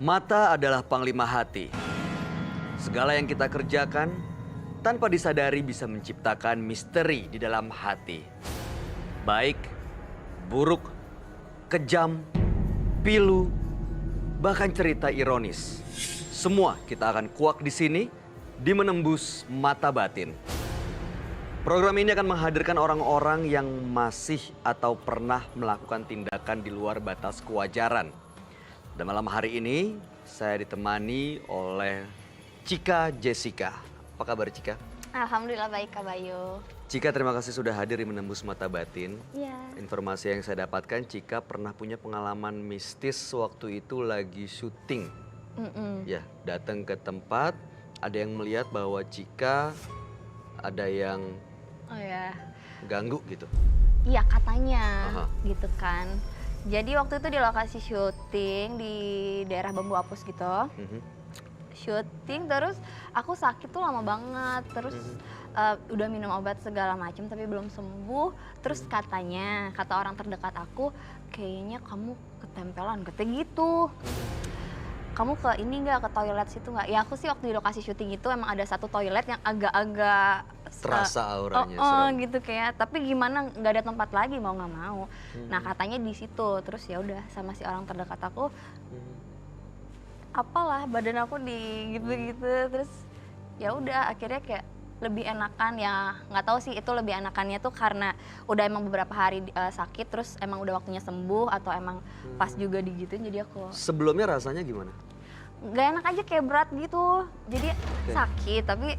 Mata adalah panglima hati. Segala yang kita kerjakan tanpa disadari bisa menciptakan misteri di dalam hati. Baik, buruk, kejam, pilu, bahkan cerita ironis. Semua kita akan kuak di sini di Menembus Mata Batin. Program ini akan menghadirkan orang-orang yang masih atau pernah melakukan tindakan di luar batas kewajaran. Dan malam hari ini saya ditemani oleh Cika Jessica. Apa kabar Cika? Alhamdulillah baik Kak Bayu. Cika, terima kasih sudah hadir di Menembus Mata Batin. Iya. Informasi yang saya dapatkan, Cika pernah punya pengalaman mistis waktu itu lagi syuting. Ya, datang ke tempat, ada yang melihat bahwa Cika ada yang ganggu gitu. Iya katanya, Aha. gitu kan. Jadi waktu itu di lokasi syuting di daerah Bambu Apus gitu. Syuting terus aku sakit tuh lama banget. Terus udah minum obat segala macam tapi belum sembuh. Terus kata orang terdekat aku, kayaknya kamu ketempelan, katanya gitu. Kamu ke ini nggak, ke toilet situ nggak? Ya aku sih waktu di lokasi syuting itu emang ada satu toilet yang agak-agak Terasa auranya, serem. gitu kayak. Tapi gimana, nggak ada tempat lagi mau nggak mau. Nah katanya di situ. Terus ya udah sama si orang terdekat aku, apalah badan aku di gitu-gitu. Terus ya udah akhirnya kayak lebih enakan ya, nggak tahu sih itu lebih enakannya tuh karena udah emang beberapa hari sakit terus emang udah waktunya sembuh atau emang pas juga digituin jadi aku Sebelumnya rasanya gimana? nggak enak aja, kayak berat gitu. Jadi sakit tapi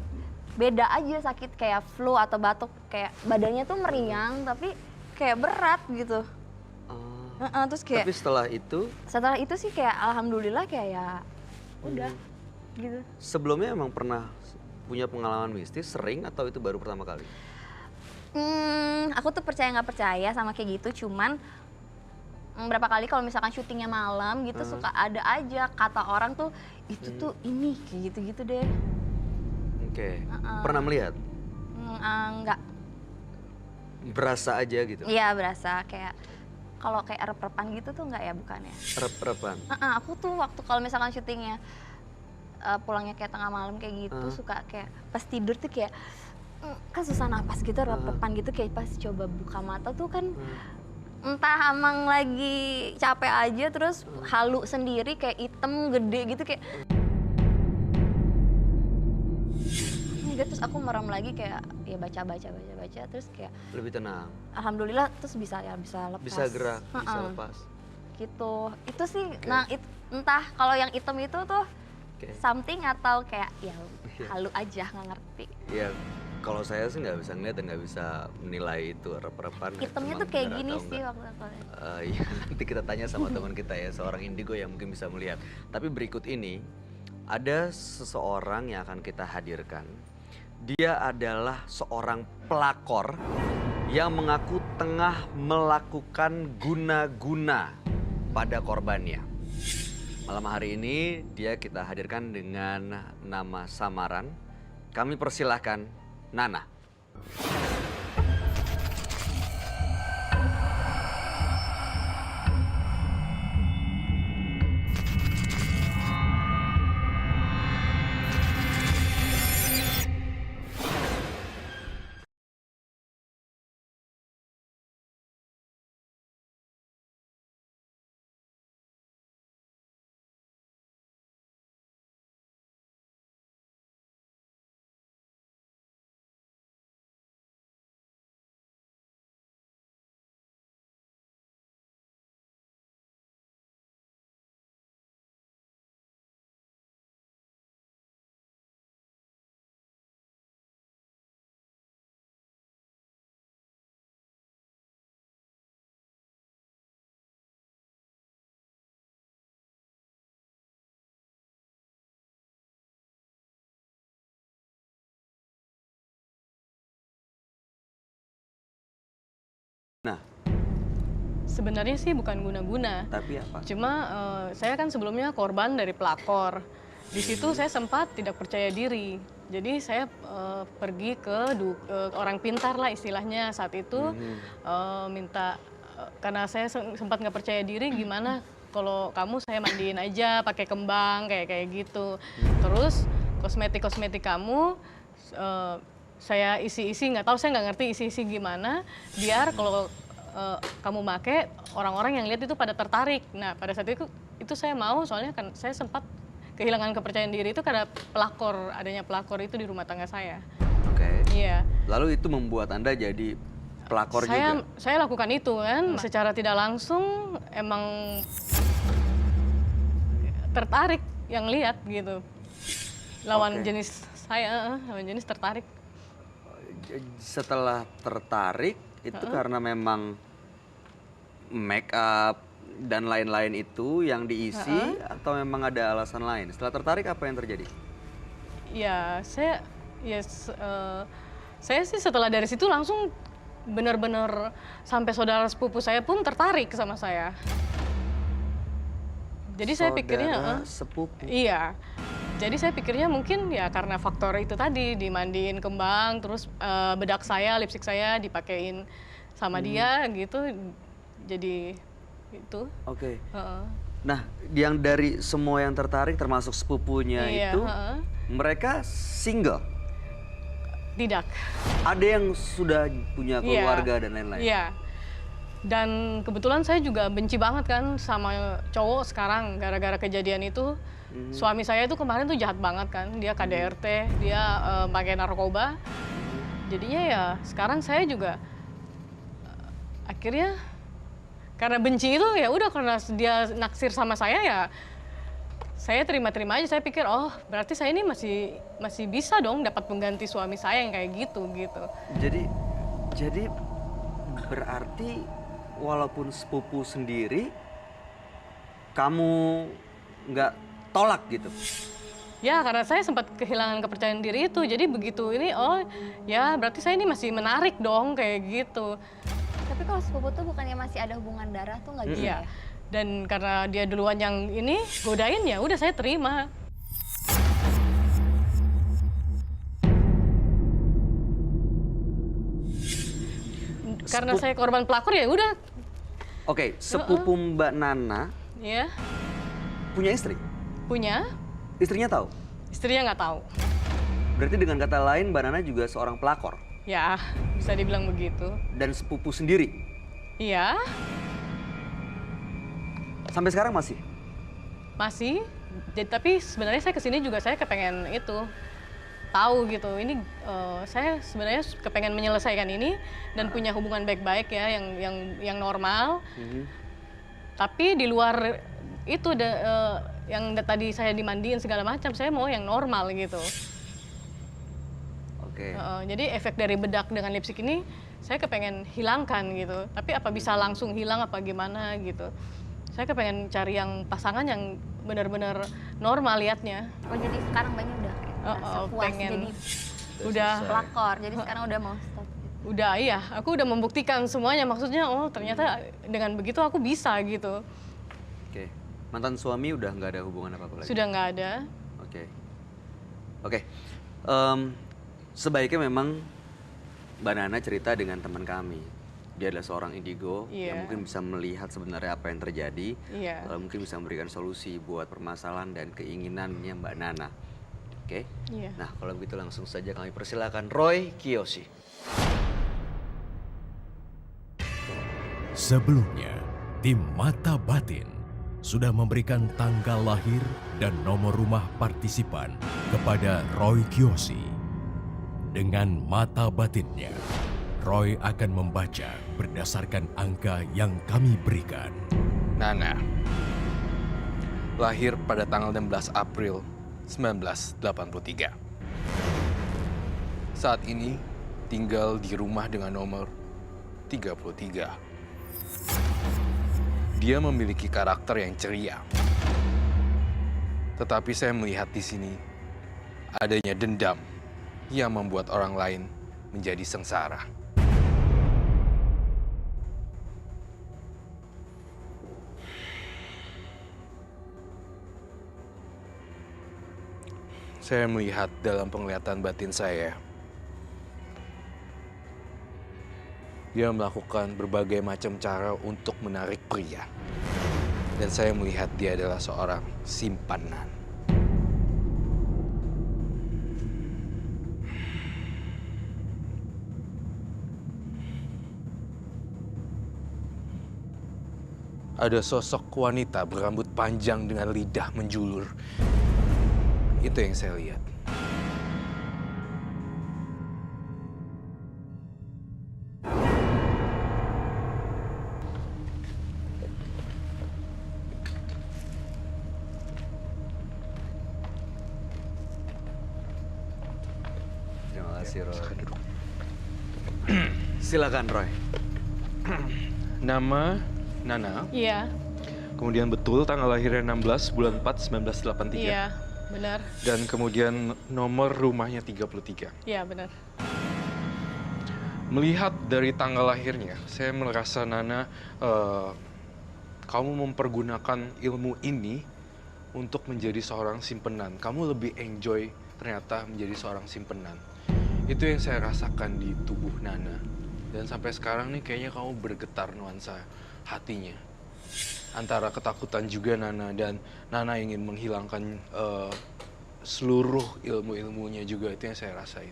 beda aja, sakit kayak flu atau batuk, kayak badannya tuh meriang tapi kayak berat gitu. Terus kayak Tapi setelah itu sih kayak alhamdulillah kayak ya udah gitu. sebelumnya emang pernah punya pengalaman mistis, sering atau itu baru pertama kali? Aku tuh percaya nggak percaya sama kayak gitu, cuman berapa kali kalau misalkan syutingnya malam gitu suka ada aja kata orang tuh itu tuh ini kayak gitu-gitu deh. Oke. Pernah melihat? Enggak. Berasa aja gitu? Iya berasa kayak kalau kayak rep-repan gitu tuh enggak ya, bukan ya? Rep-repan? Aku tuh waktu kalau misalkan syutingnya pulangnya kayak tengah malam kayak gitu suka kayak pas tidur tuh kayak kan susah napas gitu, rep-repan gitu, kayak pas coba buka mata tuh kan entah emang lagi capek aja terus halu sendiri kayak item gede gitu kayak terus aku merem lagi kayak ya baca terus kayak Lebih tenang? alhamdulillah terus bisa lepas, Bisa gerak, bisa lepas? gitu. Itu sih nah entah kalau yang item itu tuh something atau kayak ya halu aja, nggak ngerti. Iya, kalau saya sih nggak bisa ngeliat dan nggak bisa menilai itu rep-repan. Itemnya tuh kayak gini sih waktu itu. Iya, nanti kita tanya sama teman kita ya, seorang indigo yang mungkin bisa melihat. Tapi berikut ini, ada seseorang yang akan kita hadirkan. Dia adalah seorang pelakor yang mengaku tengah melakukan guna-guna pada korbannya. Malam hari ini dia kita hadirkan dengan nama samaran. Kami persilahkan Nana. Nah, sebenarnya sih bukan guna-guna. tapi apa? Cuma saya kan sebelumnya korban dari pelakor. Di situ saya sempat tidak percaya diri. Jadi saya pergi ke orang pintar lah istilahnya saat itu minta karena saya sempat nggak percaya diri gimana kalau kamu saya mandiin aja pakai kembang kayak gitu. Terus kosmetik kamu saya isi-isi, nggak tahu, saya nggak ngerti isi-isi gimana, biar kalau kamu make orang-orang yang lihat itu pada tertarik. Nah pada saat itu saya mau, soalnya kan saya sempat kehilangan kepercayaan diri itu karena adanya pelakor itu di rumah tangga saya. Oke. Iya. Lalu itu membuat Anda jadi pelakor juga? Saya lakukan itu kan, secara tidak langsung emang tertarik yang lihat gitu. Lawan jenis saya, lawan jenis tertarik. Setelah tertarik, itu karena memang make up dan lain-lain itu yang diisi, atau memang ada alasan lain? Setelah tertarik apa yang terjadi? Ya, saya sih setelah dari situ langsung benar-benar sampai saudara sepupu saya pun tertarik sama saya. Jadi saya pikirnya, sepupu? iya. Jadi saya pikirnya mungkin ya karena faktor itu tadi, dimandiin kembang, terus bedak saya, lipstik saya dipakein sama dia gitu. Jadi itu. Oke. Nah, yang dari semua yang tertarik termasuk sepupunya itu, mereka single? Tidak. Ada yang sudah punya keluarga dan lain-lain? Iya. Dan kebetulan saya juga benci banget kan sama cowok sekarang gara-gara kejadian itu. Suami saya itu kemarin tuh jahat banget kan, dia KDRT, dia pakai narkoba. Jadinya ya sekarang saya juga akhirnya karena benci itu ya udah, karena dia naksir sama saya ya saya terima-terima aja. Saya pikir oh berarti saya ini masih bisa dong dapat pengganti suami saya yang kayak gitu. Jadi berarti walaupun sepupu sendiri kamu nggak tolak gitu? Ya karena saya sempat kehilangan kepercayaan diri itu. Jadi begitu ini oh ya berarti saya ini masih menarik dong kayak gitu. Tapi kalau sepupu tuh bukannya masih ada hubungan darah tuh nggak gitu ya? Dan karena dia duluan yang ini godain ya udah saya terima. Karena saya korban pelakor ya udah. Oke, sepupu Mbak Nana punya istri? Punya. Istrinya tahu? Istrinya nggak tahu. Berarti dengan kata lain Mbak Nana juga seorang pelakor? Ya, bisa dibilang begitu. Dan sepupu sendiri? Iya. Sampai sekarang masih? Masih. Jadi, tapi sebenarnya saya kesini juga saya kepengen itu. Tahu gitu, ini saya sebenarnya kepengen menyelesaikan ini dan punya hubungan baik-baik ya, yang normal. Tapi di luar itu yang tadi saya dimandiin segala macam, saya mau yang normal gitu. Oke. Jadi efek dari bedak dengan lipstik ini saya kepengen hilangkan gitu. Tapi apa bisa langsung hilang apa gimana gitu. Saya kepengen cari yang pasangan yang benar-benar normal liatnya. Oh jadi sekarang banyak udah puas pengen. jadi Udah pelakor, jadi sekarang udah mau stop. Udah iya, aku udah membuktikan semuanya. Maksudnya oh ternyata dengan begitu aku bisa gitu. Oke. Mantan suami udah nggak ada hubungan apa-apa lagi? Sudah nggak ada. Oke. Sebaiknya memang Mbak Nana cerita dengan teman kami. Dia adalah seorang indigo yang mungkin bisa melihat sebenarnya apa yang terjadi. Mungkin bisa memberikan solusi buat permasalahan dan keinginannya Mbak Nana. Oke? Nah, kalau begitu langsung saja kami persilakan Roy Kiyoshi. Sebelumnya, tim Mata Batin sudah memberikan tanggal lahir dan nomor rumah partisipan kepada Roy Kiyoshi. Dengan mata batinnya, Roy akan membaca berdasarkan angka yang kami berikan. Nana, lahir pada tanggal 16 April 1983. Saat ini tinggal di rumah dengan nomor 33. Dia memiliki karakter yang ceria. Tetapi saya melihat di sini adanya dendam yang membuat orang lain menjadi sengsara. Saya melihat dalam penglihatan batin saya, dia melakukan berbagai macam cara untuk menarik pria. Dan saya melihat dia adalah seorang simpanan. Ada sosok wanita berambut panjang dengan lidah menjulur. Itu yang saya lihat. Terima kasih, Roy. Silakan, Roy. Nama Nana, Iya, kemudian betul tanggal lahirnya 16 bulan 4 1983. iya, benar. Dan kemudian nomor rumahnya 33. Iya, benar. Melihat dari tanggal lahirnya, saya merasa Nana, kamu mempergunakan ilmu ini untuk menjadi seorang simpenan. Kamu lebih enjoy ternyata menjadi seorang simpenan. Itu yang saya rasakan di tubuh Nana. Dan sampai sekarang nih kayaknya kamu bergetar nuansa hatinya. Antara ketakutan juga Nana, dan Nana ingin menghilangkan seluruh ilmu-ilmunya juga. Itu yang saya rasain.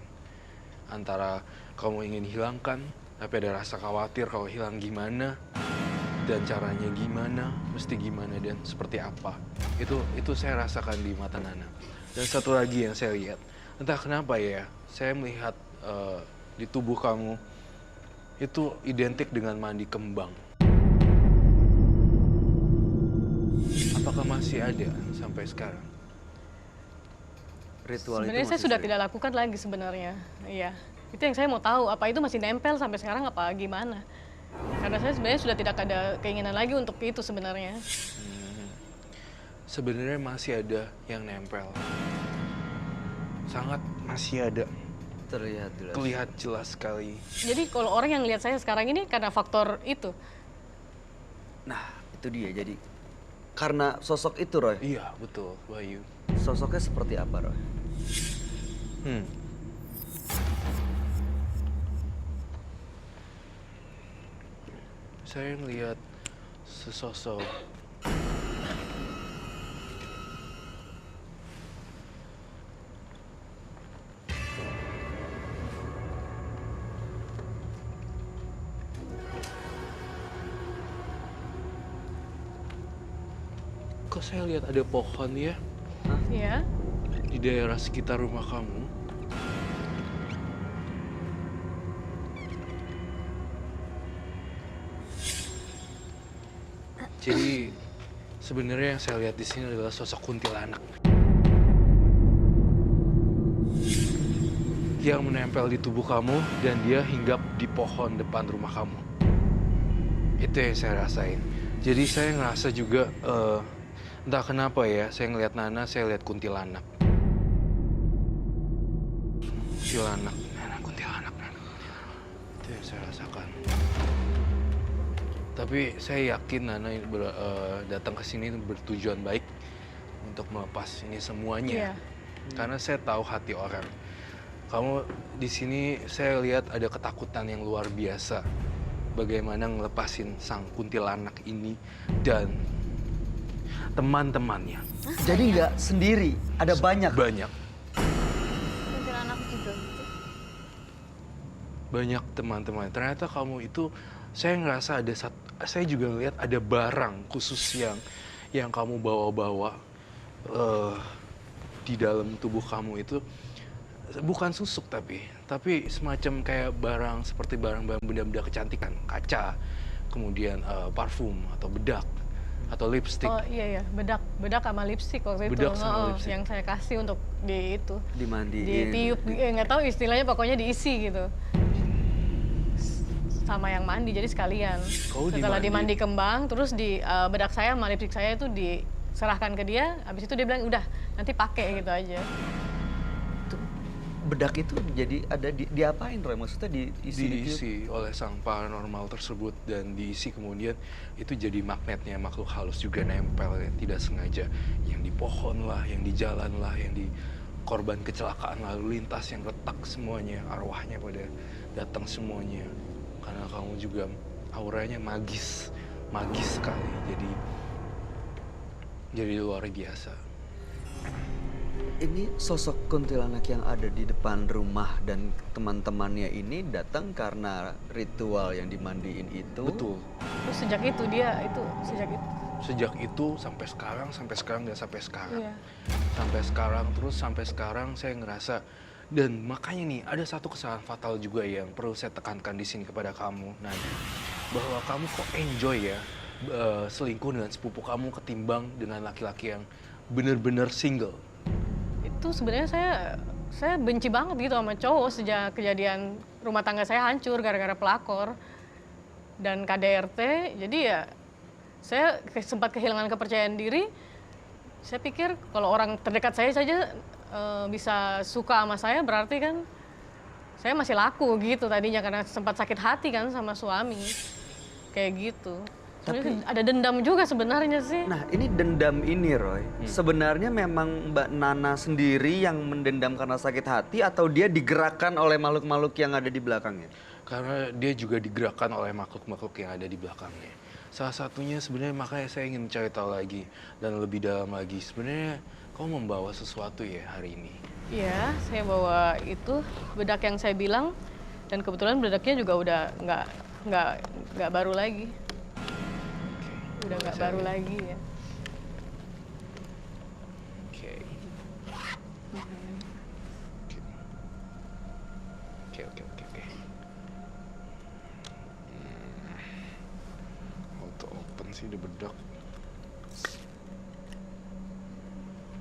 Antara kamu ingin hilangkan, tapi ada rasa khawatir kalau hilang gimana, dan caranya gimana, mesti gimana, dan seperti apa. Itu saya rasakan di mata Nana. Dan satu lagi yang saya lihat, entah kenapa ya, saya melihat di tubuh kamu itu identik dengan mandi kembang. Apakah masih ada sampai sekarang? Ritual Sebenarnya itu saya masih sudah sering. tidak lakukan lagi sebenarnya. Iya. Itu yang saya mau tahu, apa itu masih nempel sampai sekarang apa gimana? Karena saya sebenarnya sudah tidak ada keinginan lagi untuk itu sebenarnya. Sebenarnya masih ada yang nempel. Sangat masih ada. Terlihat jelas. Terlihat jelas sekali. Jadi kalau orang yang lihat saya sekarang ini karena faktor itu. Nah, itu dia. Jadi karena sosok itu, Roy. Iya, betul, Bayu. Sosoknya seperti apa, Roy? Saya ngelihat sesosok kok saya lihat ada pohon ya Iya. di daerah sekitar rumah kamu. Jadi sebenarnya yang saya lihat di sini adalah sosok kuntilanak yang menempel di tubuh kamu dan dia hinggap di pohon depan rumah kamu. Itu yang saya rasain. Jadi saya ngerasa juga entah kenapa ya, saya ngelihat Nana, saya lihat kuntilanak. Kuntilanak, Nana, kuntilanak, Nana. Itu yang saya rasakan. Tapi saya yakin Nana datang ke sini bertujuan baik untuk melepas ini semuanya. Iya. Karena saya tahu hati orang. Kamu di sini saya lihat ada ketakutan yang luar biasa. Bagaimana ngelepasin sang kuntilanak ini dan teman-temannya. Jadi nggak sendiri, ada banyak. Banyak. Kuntilanak juga gitu. Banyak teman-teman. Ternyata kamu itu, saya ngerasa saya juga lihat ada barang khusus yang kamu bawa-bawa di dalam tubuh kamu itu. Bukan susuk tapi semacam kayak barang seperti barang-barang benda-benda kecantikan, kaca, kemudian parfum atau bedak atau lipstick. Oh iya, bedak sama lipstick waktu itu. Bedak sama lipstick. Yang saya kasih untuk di itu. Dimandiin. Ditiup, nggak tahu istilahnya, pokoknya diisi gitu. Sama yang mandi, jadi sekalian. Oh, Setelah dimandi. dimandi kembang, terus di bedak saya sama lipstick saya itu diserahkan ke dia. Habis itu dia bilang udah nanti pakai gitu aja. Bedak itu jadi ada diapain, Roy? Maksudnya diisi? Diisi oleh sang paranormal tersebut dan diisi kemudian itu jadi magnetnya makhluk halus juga nempel ya, tidak sengaja. Yang di pohon lah, yang di jalan lah, yang di korban kecelakaan lalu lintas yang retak semuanya, arwahnya pada datang semuanya. Karena kamu juga auranya magis sekali. Jadi jadi luar biasa. Ini sosok kuntilanak yang ada di depan rumah dan teman-temannya ini datang karena ritual yang dimandiin itu. Betul. Terus sejak itu dia itu sejak itu. Sejak itu sampai sekarang dan sampai sekarang. Iya. Sampai sekarang saya ngerasa, dan makanya nih ada satu kesalahan fatal juga yang perlu saya tekankan di sini kepada kamu, Nana, bahwa kamu kok enjoy ya selingkuh dengan sepupu kamu ketimbang dengan laki-laki yang bener-bener single. Itu sebenarnya saya benci banget gitu sama cowok sejak kejadian rumah tangga saya hancur gara-gara pelakor dan KDRT. Jadi ya saya sempat kehilangan kepercayaan diri. Saya pikir kalau orang terdekat saya saja bisa suka sama saya, berarti kan saya masih laku gitu tadinya, karena sempat sakit hati kan sama suami. Kayak gitu. Sebenarnya ada dendam juga sebenarnya sih. Nah, ini dendam ini, Roy. Sebenarnya memang Mbak Nana sendiri yang mendendam karena sakit hati atau dia digerakkan oleh makhluk-makhluk yang ada di belakangnya? Karena dia juga digerakkan oleh makhluk-makhluk yang ada di belakangnya. Salah satunya sebenarnya, makanya saya ingin mencari tahu lagi dan lebih dalam lagi. Sebenarnya kamu membawa sesuatu ya hari ini? Iya, saya bawa itu bedak yang saya bilang, dan kebetulan bedaknya juga udah nggak baru lagi. Udah nggak baru lagi ya. Oke. Oke. Auto open sih di bedak.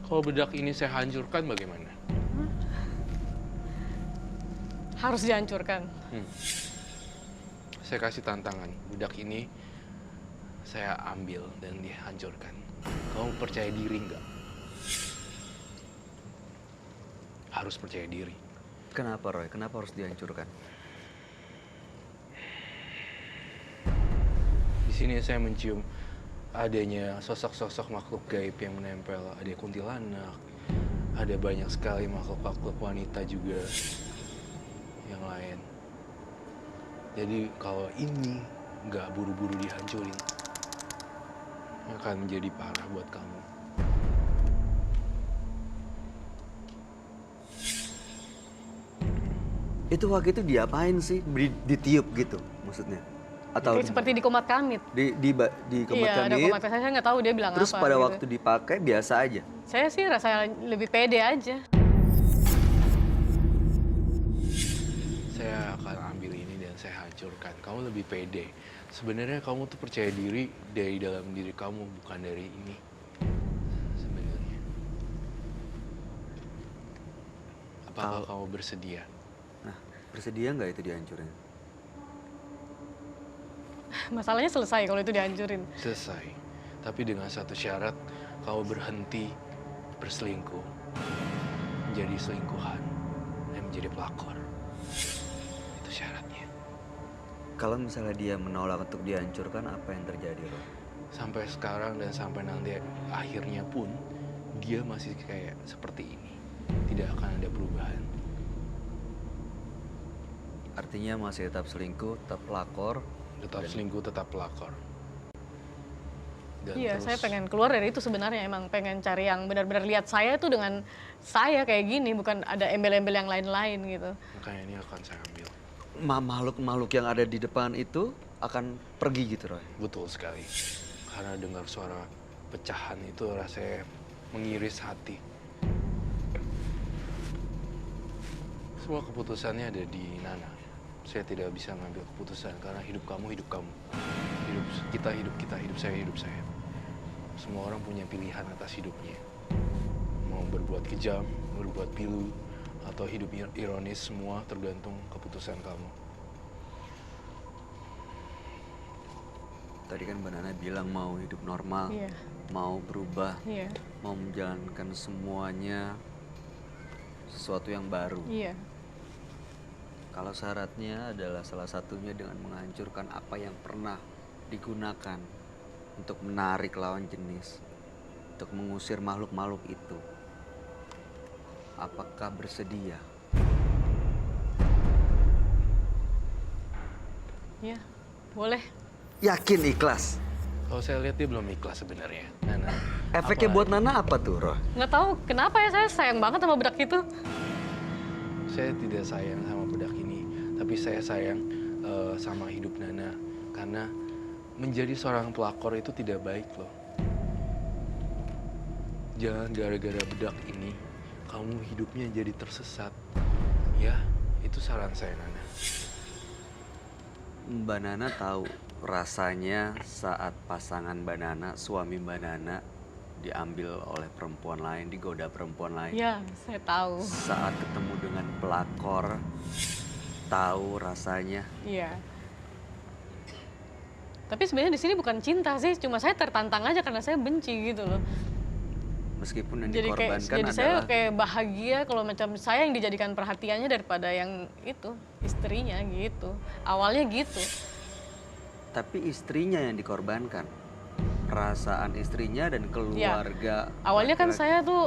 Kalau bedak ini saya hancurkan bagaimana? Harus dihancurkan. Saya kasih tantangan, bedak ini saya ambil dan dihancurkan. Kamu percaya diri nggak? Harus percaya diri. Kenapa, Roy? Kenapa harus dihancurkan? Di sini saya mencium adanya sosok-sosok makhluk gaib yang menempel. Ada kuntilanak, ada banyak sekali makhluk-makhluk wanita juga yang lain. Jadi kalau ini nggak buru-buru dihancurin, akan menjadi parah buat kamu. Itu waktu itu diapain sih? Ditiup gitu maksudnya? Atau Kayak seperti di Komat Kamit. di Komat Iya, ada Kamit? Komat Kamit. Saya nggak tahu dia bilang Terus apa. pada gitu. waktu dipakai biasa aja? Saya sih rasa lebih pede aja. Saya akan ambil ini dan saya hancurkan. Kamu lebih pede. Sebenarnya kamu tuh percaya diri dari dalam diri kamu, bukan dari ini. Sebenarnya. Apakah kamu bersedia? Nah, bersedia nggak itu dihancurin? Masalahnya selesai kalau itu dihancurin. Selesai. Tapi dengan satu syarat, kamu berhenti berselingkuh. Menjadi selingkuhan dan menjadi pelakor. Itu syaratnya. Kalau misalnya dia menolak untuk dihancurkan, apa yang terjadi, Roy? Sampai sekarang dan sampai nanti akhirnya pun, dia masih kayak seperti ini. Tidak akan ada perubahan. Artinya masih tetap selingkuh, tetap pelakor. Tetap selingkuh, tetap pelakor. Dan Iya, terus, saya pengen keluar dari itu sebenarnya. Emang pengen cari yang benar-benar lihat saya tuh dengan saya kayak gini, bukan ada embel-embel yang lain-lain gitu. makanya ini akan saya ambil. Makhluk-makhluk yang ada di depan itu akan pergi gitu, Roy? Betul sekali. Karena dengar suara pecahan itu rasanya mengiris hati. Semua keputusannya ada di Nana. Saya tidak bisa mengambil keputusan karena hidup kamu, hidup kamu. Hidup kita, hidup saya. Semua orang punya pilihan atas hidupnya. Mau berbuat kejam, berbuat pilu, atau hidup ironis, semua tergantung keputusan kamu. Tadi kan Mbak Nana bilang mau hidup normal, Iya. mau berubah, Iya, mau menjalankan semuanya sesuatu yang baru. iya. Kalau syaratnya adalah salah satunya dengan menghancurkan apa yang pernah digunakan untuk menarik lawan jenis, untuk mengusir makhluk-makhluk itu. Apakah bersedia? Iya, boleh. Yakin ikhlas? Kalau saya lihat dia belum ikhlas sebenarnya, Nana. Efeknya buat Nana apa tuh, Roy? Nggak tahu kenapa ya saya sayang banget sama bedak itu. Saya tidak sayang sama bedak ini, tapi saya sayang sama hidup Nana. Karena menjadi seorang pelakor itu tidak baik loh. Jangan gara-gara bedak ini, kamu hidupnya jadi tersesat. Ya, itu saran saya, Nana. Mbak Nana tahu rasanya saat pasangan Mbak Nana, suami Mbak Nana diambil oleh perempuan lain, digoda perempuan lain. Ya, saya tahu. Saat ketemu dengan pelakor, tahu rasanya. Iya. Tapi sebenarnya di sini bukan cinta sih, cuma saya tertantang aja karena saya benci gitu loh. Meskipun yang Jadi dikorbankan jadi saya adalah kayak bahagia kalau macam saya yang dijadikan perhatiannya daripada yang itu istrinya gitu. Awalnya gitu. tapi istrinya yang dikorbankan. Perasaan istrinya dan keluarga. Awalnya kan laki-laki. saya tuh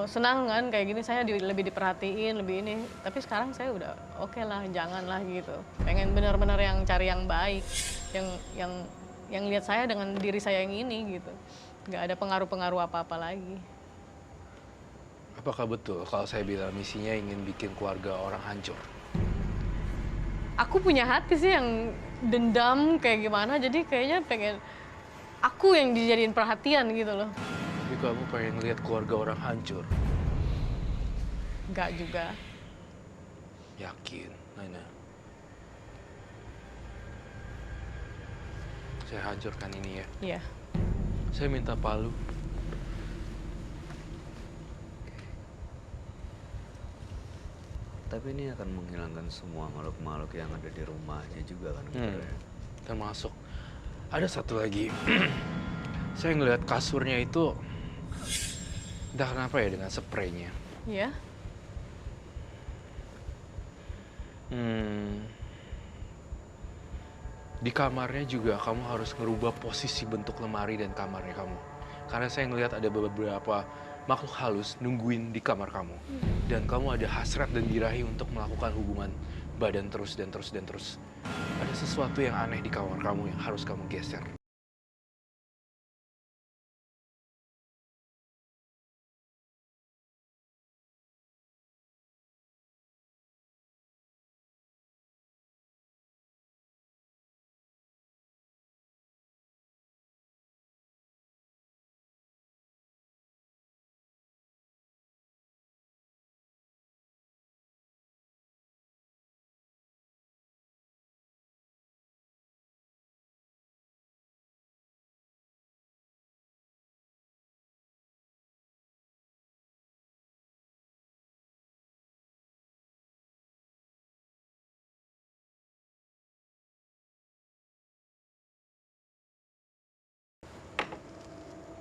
senang kan kayak gini, saya lebih diperhatiin, lebih ini. Tapi sekarang saya udah oke lah, janganlah gitu. Pengen benar-benar yang cari yang baik, yang lihat saya dengan diri saya yang ini gitu. Nggak ada pengaruh-pengaruh apa-apa lagi. Apakah betul kalau saya bilang misinya ingin bikin keluarga orang hancur? Aku punya hati sih yang dendam kayak gimana, jadi kayaknya pengen aku yang dijadiin perhatian gitu loh. Tapi kamu pengen lihat keluarga orang hancur? Nggak juga. Yakin, Nana? Saya hancurkan ini ya. Iya. Saya minta palu. Tapi ini akan menghilangkan semua makhluk-makhluk yang ada di rumahnya juga kan. Termasuk ada satu lagi. Saya ngelihat kasurnya itu entah kenapa ya dengan spraynya. Iya. Di kamarnya juga kamu harus ngerubah posisi bentuk lemari dan kamarnya kamu. Karena saya ngelihat ada beberapa makhluk halus nungguin di kamar kamu. Dan kamu ada hasrat dan birahi untuk melakukan hubungan badan terus dan terus dan terus. Ada sesuatu yang aneh di kamar kamu yang harus kamu geser.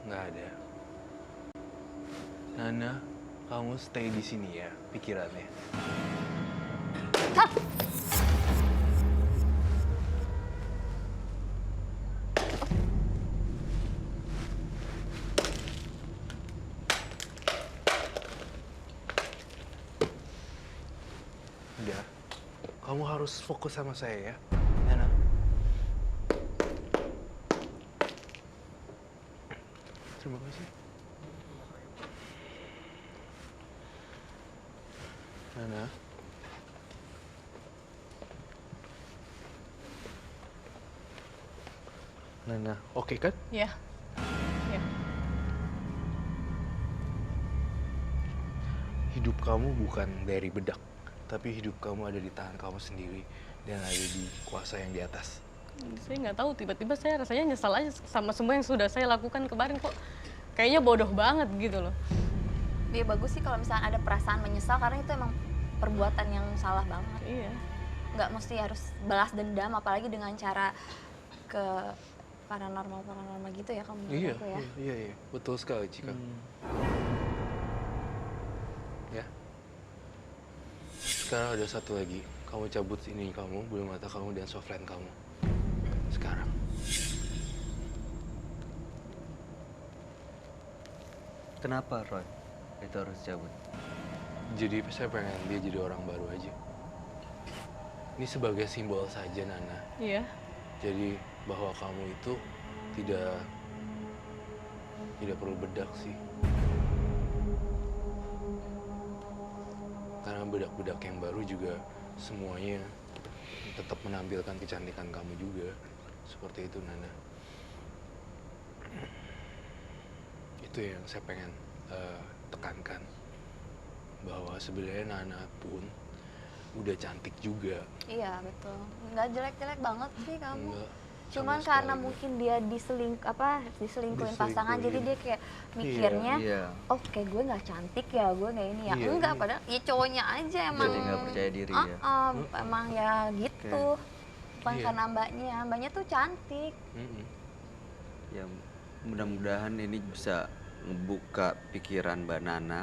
Nggak ada. Nana, kamu stay di sini ya, pikirannya. Udah, kamu harus fokus sama saya ya, Nana. Terima kasih. Nana. Nana, oke kan? Iya. Iya. Hidup kamu bukan dari bedak, tapi hidup kamu ada di tangan kamu sendiri dan ada di kuasa yang di atas. Saya nggak tahu, tiba-tiba saya rasanya nyesal aja sama semua yang sudah saya lakukan kemarin kok. Kayaknya bodoh banget gitu loh. Ya bagus sih kalau misalnya ada perasaan menyesal karena itu emang perbuatan yang salah banget. Iya. Nggak mesti harus balas dendam apalagi dengan cara ke paranormal gitu ya kamu menurut Iya, aku ya. iya, betul sekali, Cika. Ya. Sekarang ada satu lagi, kamu cabut ini kamu, bulu mata kamu dan softline kamu. Sekarang. Kenapa Roy? Itu harus cabut. Jadi saya pengen dia jadi orang baru aja. Ini sebagai simbol saja, Nana. Iya. Jadi bahwa kamu itu tidak tidak perlu bedak sih. Karena bedak-bedak yang baru juga semuanya tetap menampilkan kecantikan kamu juga. Seperti itu, Nana. Itu yang saya pengen tekankan. Bahwa sebenarnya Nana pun udah cantik juga. Iya betul, nggak jelek-jelek banget sih kamu. Enggak, Cuman sama karena sekali mungkin dia diselingkuhin pasangan, jadi dia kayak mikirnya, Iya. oh kayak gue nggak cantik ya, gue nggak ini ya. Iya, Enggak, iya. padahal ya cowoknya aja emang. Jadi nggak percaya diri ya. Emang ya gitu. Bukan Iya. karena mbaknya tuh cantik. Mm-mm. Ya mudah-mudahan ini bisa ngebuka pikiran Mbak Nana.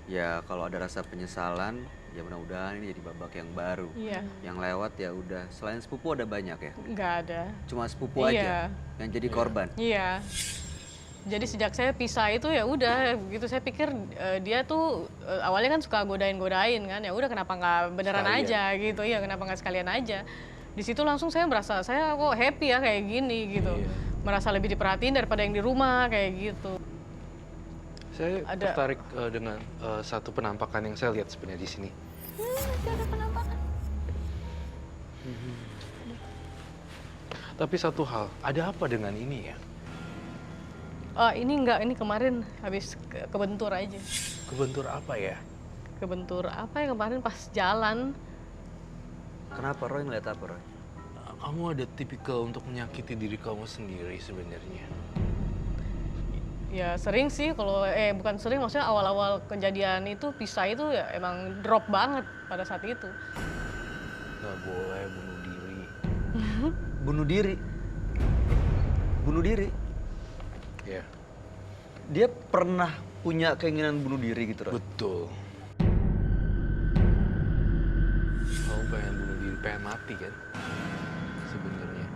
Ya kalau ada rasa penyesalan, ya mudah-mudahan ini jadi babak yang baru. Iya, Yang lewat ya udah, selain sepupu ada banyak ya. nggak ada. Cuma sepupu aja yang jadi korban. Iya. Jadi sejak saya pisah itu ya udah gitu, saya pikir dia tuh awalnya kan suka godain-godain kan, ya udah kenapa nggak beneran Sekalian. aja gitu, ya kenapa nggak sekalian aja. Di situ langsung saya merasa saya kok happy ya kayak gini gitu, Iya. merasa lebih diperhatiin daripada yang di rumah kayak gitu. Saya Ada- tertarik dengan satu penampakan yang saya lihat sebenarnya di sini. Masih ada penampakan. Tapi satu hal, ada apa dengan ini ya? Ini enggak, ini kemarin habis kebentur aja. Kebentur apa ya? Kebentur apa ya kemarin pas jalan. Kenapa Roy ngeliat apa Roy? Kamu ada tipikal untuk menyakiti diri kamu sendiri sebenarnya. Ya sering sih kalau bukan sering, maksudnya awal-awal kejadian itu pisah itu ya emang drop banget pada saat itu. Gak boleh bunuh diri. Bunuh diri. Bunuh diri. Ya, Dia pernah punya keinginan bunuh diri gitu Roy? betul. Kamu pengen bunuh diri, pengen mati kan? Sebenarnya.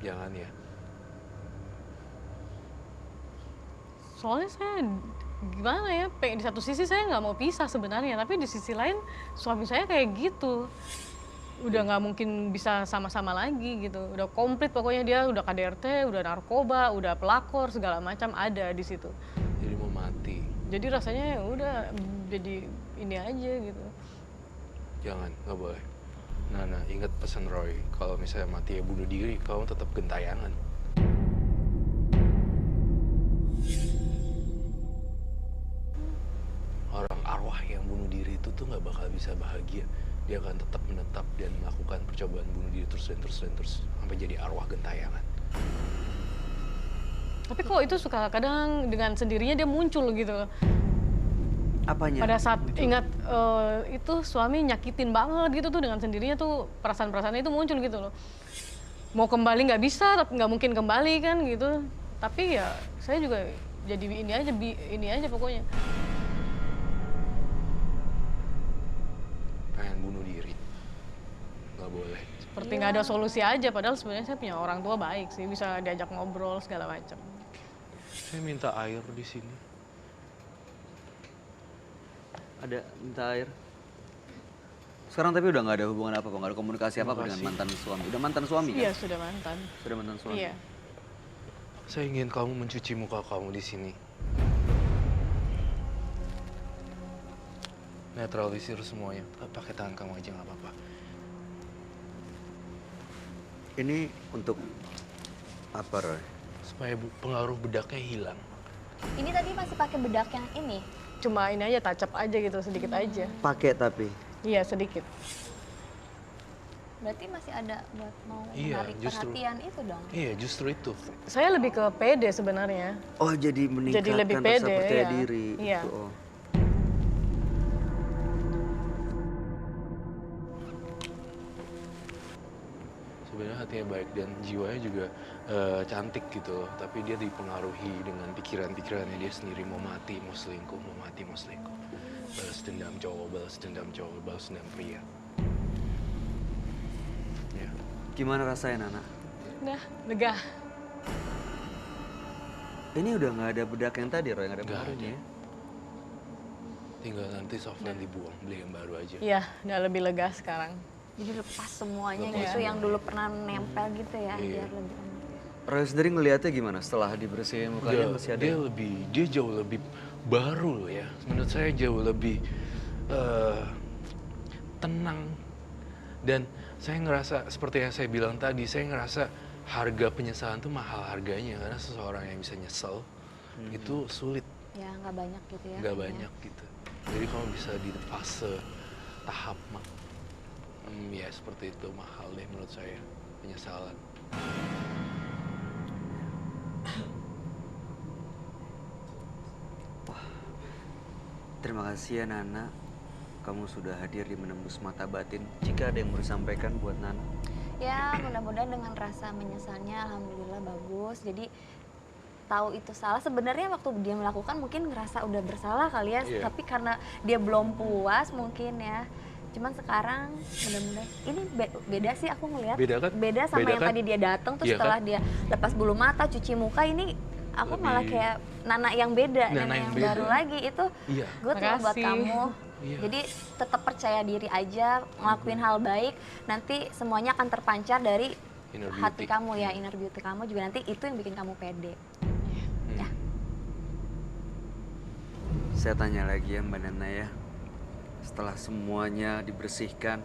Jangan ya. Soalnya saya gimana ya, di satu sisi saya nggak mau pisah sebenarnya, tapi di sisi lain suami saya kayak gitu. Udah nggak mungkin bisa sama-sama lagi gitu. Udah komplit pokoknya, dia udah KDRT, udah narkoba, udah pelakor, segala macam ada di situ. Jadi mau mati. Jadi rasanya ya udah jadi ini aja gitu. Jangan, nggak boleh. Nana, ingat pesan Roy, kalau misalnya mati ya bunuh diri, kamu tetap gentayangan. Orang arwah yang bunuh diri itu tuh nggak bakal bisa bahagia. Dia akan tetap menetap dan melakukan percobaan bunuh diri terus dan terus dan terus sampai jadi arwah gentayangan. Tapi kok itu suka kadang dengan sendirinya dia muncul gitu. Apanya? Pada saat ingat itu suami nyakitin banget gitu tuh, dengan sendirinya tuh perasaan-perasaannya itu muncul gitu loh. Mau kembali nggak bisa, tapi nggak mungkin kembali kan gitu. Tapi ya saya juga jadi ini aja pokoknya. Pengen bunuh diri. Nggak boleh. Seperti nggak ada solusi aja, padahal sebenarnya saya punya orang tua baik sih, bisa diajak ngobrol segala macam. Saya minta air di sini. Ada minta air. Sekarang tapi udah nggak ada hubungan apa-apa, nggak ada komunikasi apa-apa dengan Terima kasih. mantan suami. Udah mantan suami kan? Iya sudah mantan. Sudah mantan suami. Iya. Saya ingin kamu mencuci muka kamu di sini. Netralisir semuanya. Pakai tangan kamu aja nggak apa-apa. Ini untuk apa Roy? Supaya pengaruh bedaknya hilang. Ini tadi masih pakai bedak yang ini. Cuma ini aja, touch up aja gitu, sedikit aja. Pakai tapi. Iya sedikit. Berarti masih ada buat mau Iya, menarik justru. perhatian itu dong. Iya, justru itu. Saya lebih ke pede sebenarnya. Oh jadi meningkatkan lebih rasa pede, percaya iya. diri. Iya. Itu, oh. Sebenarnya hatinya baik dan jiwanya juga cantik gitu loh. Tapi dia dipengaruhi dengan pikiran-pikirannya dia sendiri. Mau mati, mau selingkuh, mau mati, mau selingkuh. Balas dendam cowok, balas dendam cowok, balas dendam pria. Ya. Gimana rasanya Nana? Udah, lega. Ini udah nggak ada bedak yang tadi Roy, nggak ada Nggak pengaruhnya. ada. ya? Tinggal nanti Soflan dibuang, beli yang baru aja. Iya, udah lebih lega sekarang. Jadi lepas semuanya Lepas gitu semua. yang dulu pernah nempel gitu ya, Iya. biar lebih enak. Roy sendiri ngelihatnya gimana setelah dibersihin mukanya masih ada? Dia jauh lebih baru loh ya. Menurut saya jauh lebih tenang. Dan saya ngerasa seperti yang saya bilang tadi, saya ngerasa harga penyesalan tuh mahal harganya karena seseorang yang bisa nyesel itu sulit, Ya nggak banyak gitu ya. nggak banyak gitu. Jadi kalau bisa di fase tahap ya seperti itu mahal deh menurut saya penyesalan. Terima kasih ya Nana, kamu sudah hadir di Menembus Mata Batin. Jika ada yang mau disampaikan buat Nana. Ya mudah-mudahan dengan rasa menyesalnya alhamdulillah bagus. Jadi tahu itu salah, sebenarnya waktu dia melakukan mungkin ngerasa udah bersalah kali ya, Iya. tapi karena dia belum puas mungkin ya. Cuman sekarang mudah-mudahan ini beda sih aku ngelihat. Beda kan? Beda sama Beda yang kan? tadi dia datang terus Iya kan? setelah dia lepas bulu mata, cuci muka, ini aku malah Lebih- kayak Nana yang beda, Nana Nana yang yang beda. baru lagi itu. Iya. Good loh buat Makasih. kamu. Iya. Jadi tetap percaya diri aja, ngelakuin hal baik, nanti semuanya akan terpancar dari Inner hati beauty. kamu ya, inner beauty kamu juga nanti itu yang bikin kamu pede. Ya. Saya tanya lagi ya Mbak Nana ya, setelah semuanya dibersihkan,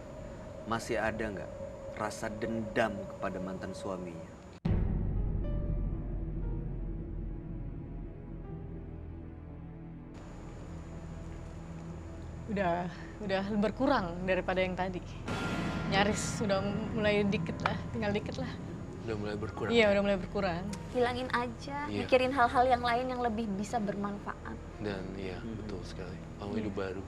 masih ada nggak rasa dendam kepada mantan suaminya? Udah berkurang daripada yang tadi. Nyaris sudah mulai dikit lah, tinggal dikit lah. Udah mulai berkurang. Iya, udah mulai berkurang. Hilangin aja, Iya. mikirin hal-hal yang lain yang lebih bisa bermanfaat. Dan iya betul sekali. Kamu hidup baru.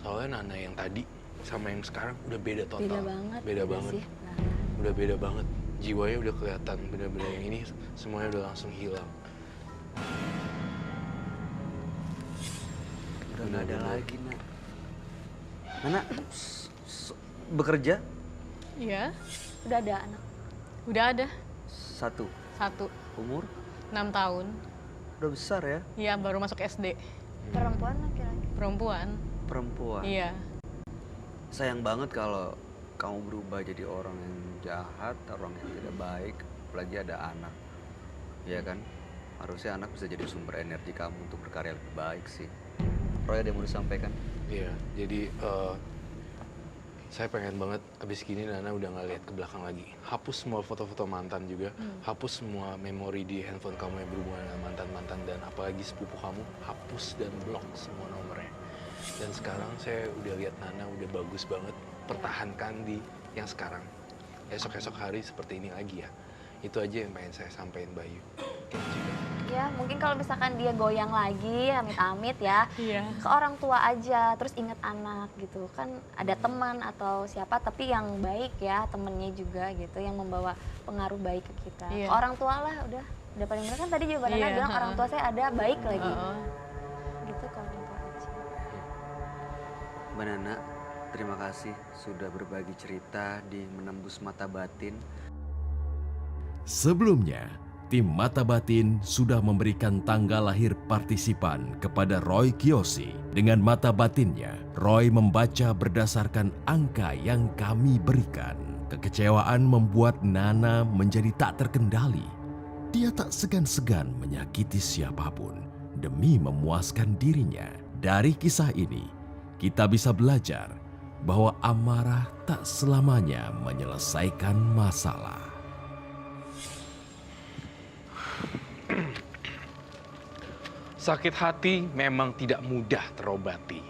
Soalnya Nana yang tadi sama yang sekarang udah beda total. Beda banget. Beda banget. sih. Nah, Udah beda banget. Jiwanya udah kelihatan. Bener-bener yang ini semuanya udah langsung hilang. Udah nggak ada Benar-benar. lagi Nak. Nana bekerja Iya, udah ada anak. udah ada. satu, Satu, umur 6 tahun. udah besar ya, Iya, baru masuk SD. Perempuan laki-laki. Perempuan. perempuan. Iya. Sayang banget kalau kamu berubah jadi orang yang jahat, orang yang tidak baik, apalagi ada anak. Iya kan? Harusnya anak bisa jadi sumber energi kamu untuk berkarya lebih baik sih. Roy ada yang mau disampaikan? Iya, jadi saya pengen banget abis gini Nana udah nggak lihat ke belakang lagi. Hapus semua foto-foto mantan juga, hapus semua memori di handphone kamu yang berhubungan dengan mantan-mantan dan apalagi sepupu kamu, hapus dan blok semua nomornya. Dan sekarang saya udah lihat Nana udah bagus banget, pertahankan di yang sekarang. Esok-esok hari seperti ini lagi ya. Itu aja yang pengen saya sampaikan Bayu. Oke, juga. Ya mungkin kalau misalkan dia goyang lagi, amit-amit ya, Iya. ke orang tua aja, terus inget anak gitu kan, ada teman atau siapa tapi yang baik ya, temennya juga gitu, yang membawa pengaruh baik ke kita. Iya. Ke orang tua lah udah paling benar kan tadi juga Nana Iya, bilang orang tua saya ada baik lagi, Heeh. gitu ke orang tua aja. Mbak Nana, terima kasih sudah berbagi cerita di Menembus Mata Batin. Sebelumnya, tim Mata Batin sudah memberikan tanggal lahir partisipan kepada Roy Kiyoshi. Dengan mata batinnya, Roy membaca berdasarkan angka yang kami berikan. Kekecewaan membuat Nana menjadi tak terkendali. Dia tak segan-segan menyakiti siapapun demi memuaskan dirinya. Dari kisah ini, kita bisa belajar bahwa amarah tak selamanya menyelesaikan masalah. Sakit hati memang tidak mudah terobati.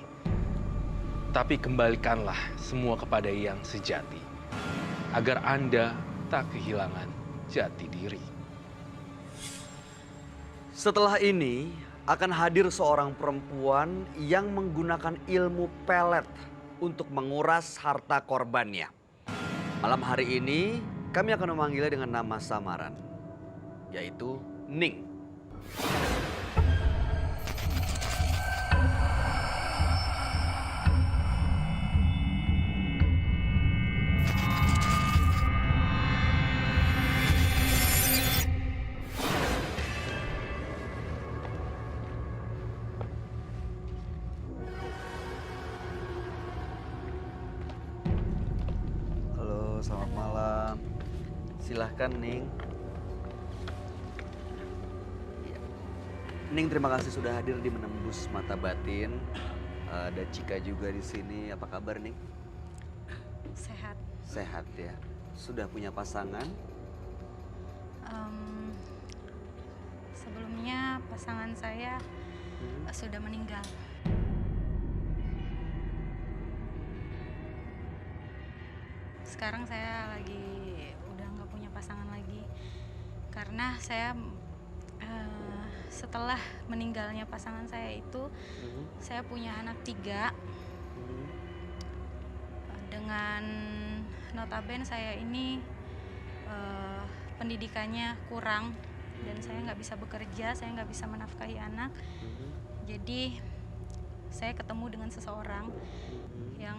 Tapi kembalikanlah semua kepada yang sejati. Agar Anda tak kehilangan jati diri. Setelah ini akan hadir seorang perempuan yang menggunakan ilmu pelet untuk menguras harta korbannya. Malam hari ini kami akan memanggilnya dengan nama samaran, yaitu Ning. Halo, selamat malam. Silahkan Ning. Ning, terima kasih sudah hadir di Menembus Mata Batin. Ada Cika juga di sini. Apa kabar, Ning? Sehat. Sehat ya. Sudah punya pasangan? Sebelumnya pasangan saya sudah meninggal. Sekarang saya lagi udah nggak punya pasangan lagi karena saya setelah meninggalnya pasangan saya itu saya punya anak 3 dengan notabene saya ini pendidikannya kurang dan saya nggak bisa bekerja, saya nggak bisa menafkahi anak. Jadi saya ketemu dengan seseorang yang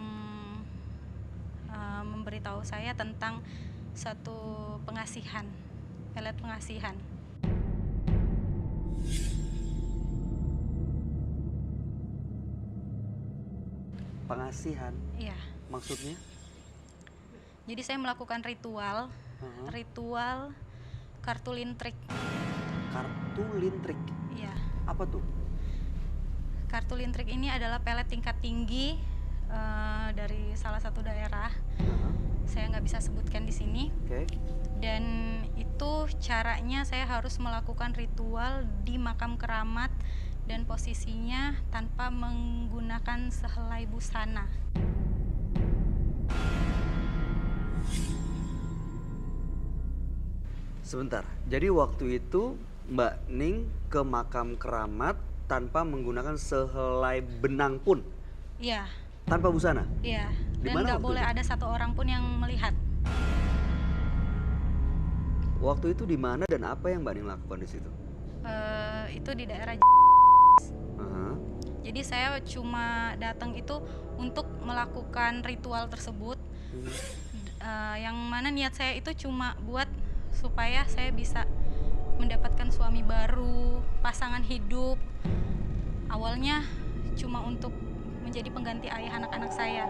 memberitahu saya tentang satu pengasihan, pelet pengasihan. Pengasihan? Iya. Maksudnya? Jadi saya melakukan ritual kartu lintrik. Kartu lintrik? Iya. Apa tuh? Kartu lintrik ini adalah pelet tingkat tinggi dari salah satu daerah. Saya nggak bisa sebutkan di sini. Oke. Dan itu caranya saya harus melakukan ritual di makam keramat dan posisinya tanpa menggunakan sehelai busana. Sebentar. Jadi waktu itu Mbak Ning ke makam keramat tanpa menggunakan sehelai benang pun? Iya. Tanpa busana? Iya. Di Dan mana nggak waktu boleh itu? ada satu orang pun yang melihat. Waktu itu di mana dan apa yang Mbak Ning lakukan di situ? Itu di daerah. Aha. Jadi saya cuma datang itu untuk melakukan ritual tersebut. Yang mana niat saya itu cuma buat supaya saya bisa mendapatkan suami baru, pasangan hidup. Awalnya cuma untuk menjadi pengganti ayah anak-anak saya.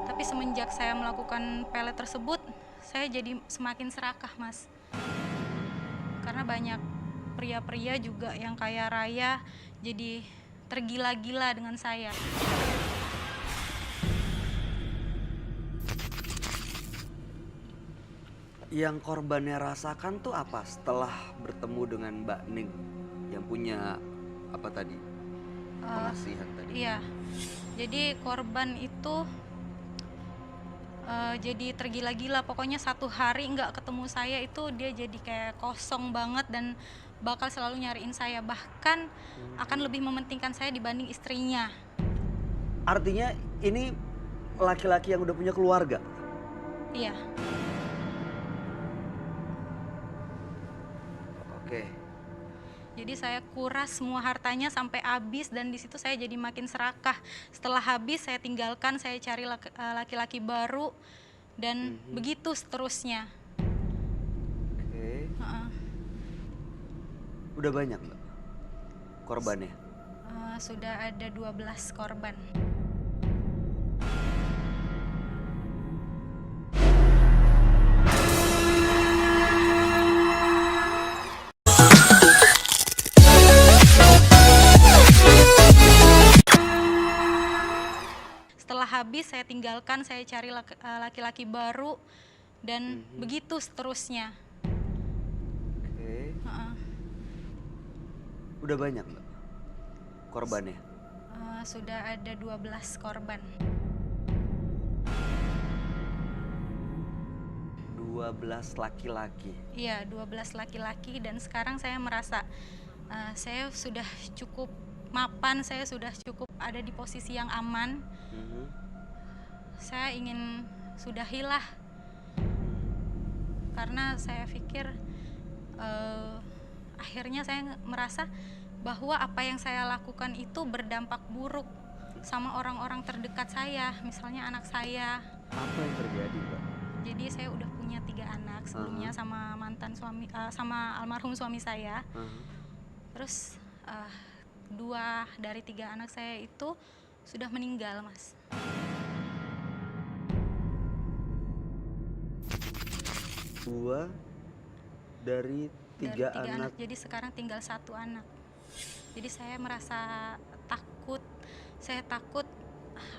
Tapi semenjak saya melakukan pelet tersebut, saya jadi semakin serakah, Mas. Karena banyak pria-pria juga yang kaya raya jadi tergila-gila dengan saya. Yang korbannya rasakan tuh apa setelah bertemu dengan Mbak Ning yang punya apa tadi? Pengasihan tadi. Iya, jadi korban itu jadi tergila-gila. Pokoknya satu hari nggak ketemu saya itu dia jadi kayak kosong banget dan bakal selalu nyariin saya. Bahkan akan lebih mementingkan saya dibanding istrinya. Artinya ini laki-laki yang udah punya keluarga? Iya. Oke. Jadi saya kuras semua hartanya sampai habis dan di situ saya jadi makin serakah. Setelah habis saya tinggalkan, saya cari laki-laki baru dan begitu seterusnya. Oke. Udah banyak Mbak korbannya? Sudah ada 12 korban. Setelah habis saya tinggalkan, saya cari laki-laki baru dan begitu seterusnya. Oke. Udah banyak Mbak korbannya? Sudah ada 12 korban. 12 laki-laki? Iya, 12 laki-laki dan sekarang saya merasa saya sudah cukup mapan, saya sudah cukup ada di posisi yang aman. Saya ingin sudahilah karena saya pikir akhirnya saya merasa bahwa apa yang saya lakukan itu berdampak buruk sama orang-orang terdekat saya, misalnya anak saya. Apa yang terjadi Mbak? Jadi saya udah punya 3 anak sebelumnya sama mantan suami, sama almarhum suami saya. Terus 2 dari 3 anak saya itu sudah meninggal, Mas. Dua dari tiga Dari 3 anak. jadi sekarang tinggal 1 anak. Jadi saya merasa takut. Saya takut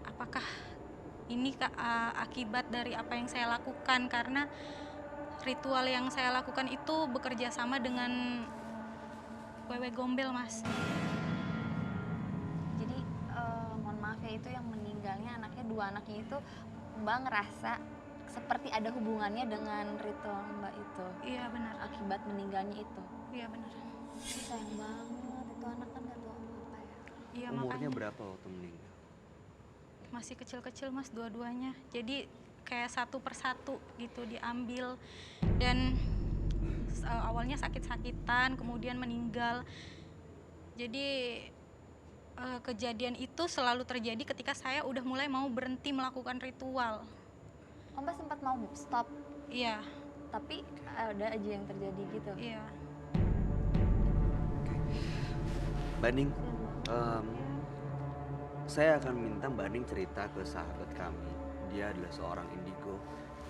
apakah ini akibat dari apa yang saya lakukan, karena ritual yang saya lakukan itu bekerja sama dengan wewe gombel, Mas. Jadi mohon maaf ya, itu yang meninggalnya anaknya, 2 anaknya itu Mbak ngerasa seperti ada hubungannya dengan ritual Mbak itu Iya benar. akibat meninggalnya itu. Iya benar. Sayang banget, itu anak kan gak tahu apa-apa ya. Iya Umurnya makanya berapa waktu meninggal? masih kecil-kecil, Mas, dua-duanya. Jadi kayak satu persatu gitu diambil, dan awalnya sakit-sakitan kemudian meninggal. Jadi kejadian itu selalu terjadi ketika saya udah mulai mau berhenti melakukan ritual. Oh, Mbak sempat mau stop, Iya, tapi ada aja yang terjadi gitu. iya. Mbak Ning, saya akan minta Mbak Ning cerita ke sahabat kami. Dia adalah seorang indigo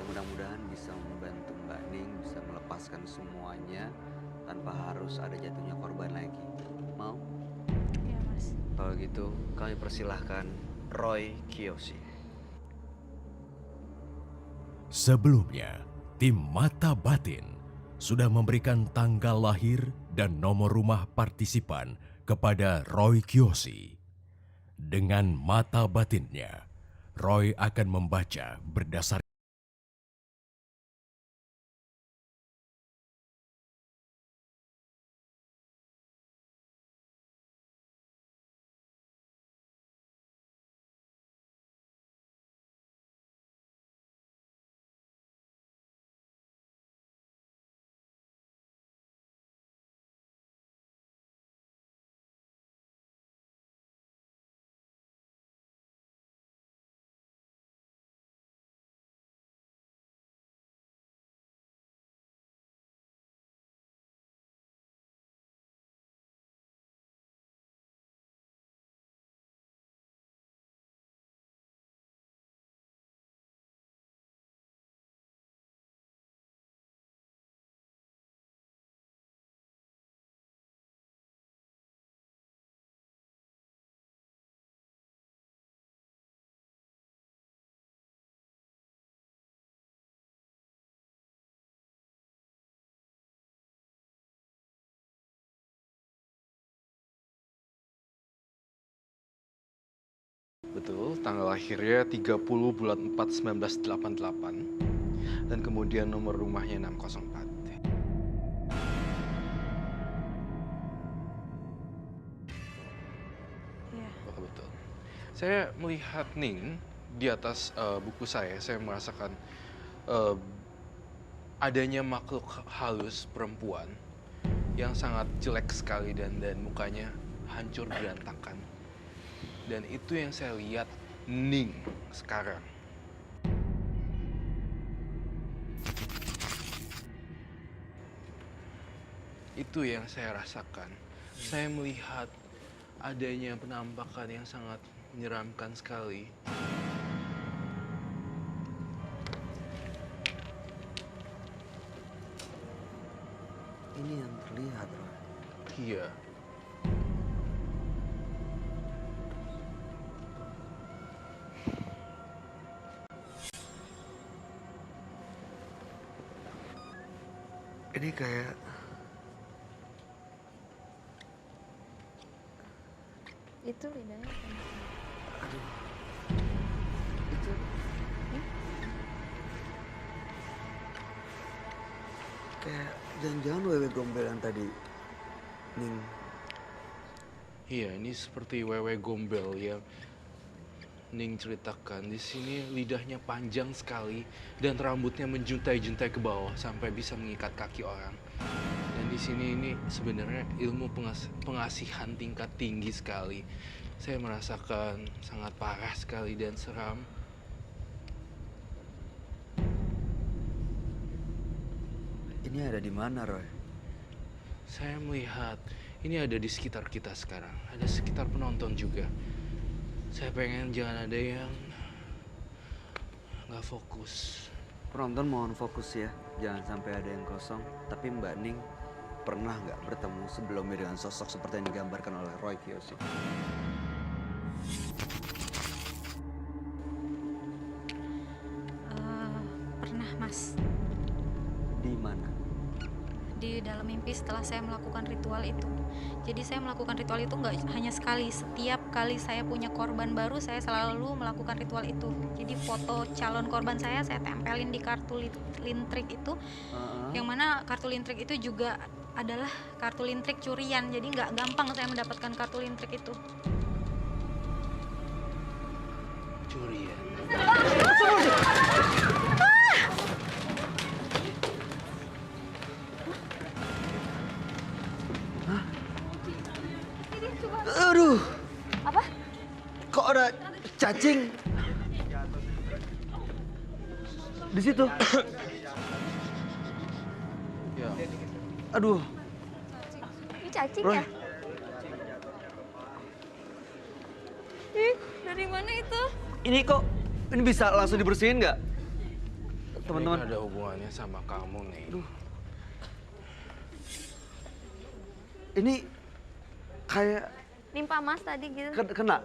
yang mudah-mudahan bisa membantu Mbak Ning bisa melepaskan semuanya tanpa harus ada jatuhnya korban lagi. Mau? Iya, Mas. Kalau gitu kami persilahkan Roy Kiyoshi. Sebelumnya, tim Mata Batin sudah memberikan tanggal lahir dan nomor rumah partisipan kepada Roy Kiyoshi. Dengan mata batinnya, Roy akan membaca berdasar Betul, tanggal lahirnya 30 bulan 4 1988 dan kemudian nomor rumahnya 604. Iya. Oh, betul. Saya melihat Ning di atas buku saya merasakan eh, adanya makhluk halus perempuan yang sangat jelek sekali dan mukanya hancur berantakan. Dan itu yang saya lihat Ning sekarang. Itu yang saya rasakan. Saya melihat adanya penampakan yang sangat menyeramkan sekali. Ini yang terlihat, Roy. Iya. Ini kayak Itu lidahnya kan. itu kayak jangan-jangan wewe gombel yang tadi Ning. Iya, ini seperti wewe gombel yang Ning ceritakan. Di sini lidahnya panjang sekali dan rambutnya menjuntai-juntai ke bawah sampai bisa mengikat kaki orang. Dan di sini ini sebenarnya ilmu pengasihan tingkat tinggi sekali. Saya merasakan sangat parah sekali dan seram. Ini ada di mana, Roy? Saya melihat ini ada di sekitar kita sekarang. Ada sekitar penonton juga. Saya pengen jangan ada yang nggak fokus. Penonton mohon fokus ya, jangan sampai ada yang kosong. Tapi Mbak Ning, pernah nggak bertemu sebelumnya dengan sosok seperti yang digambarkan oleh Roy Kiyoshi? Pernah, Mas. Di mana? Di dalam mimpi setelah saya melakukan ritual itu. Jadi saya melakukan ritual itu nggak hanya sekali. Setiap kali saya punya korban baru, saya selalu melakukan ritual itu. Jadi foto calon korban saya tempelin di kartu lintrik itu. Yang mana kartu lintrik itu juga adalah kartu lintrik curian. Jadi nggak gampang saya mendapatkan kartu lintrik itu. Curian. Aduh, Apa? kok ada cacing di situ? Ya, Aduh, Ini cacing Roy. ya? Ih, dari mana itu? Ini kok ini bisa langsung dibersihin nggak, ini teman-teman? ada hubungannya sama kamu nih. Ini kayak Nimpa Mas tadi gitu. kena.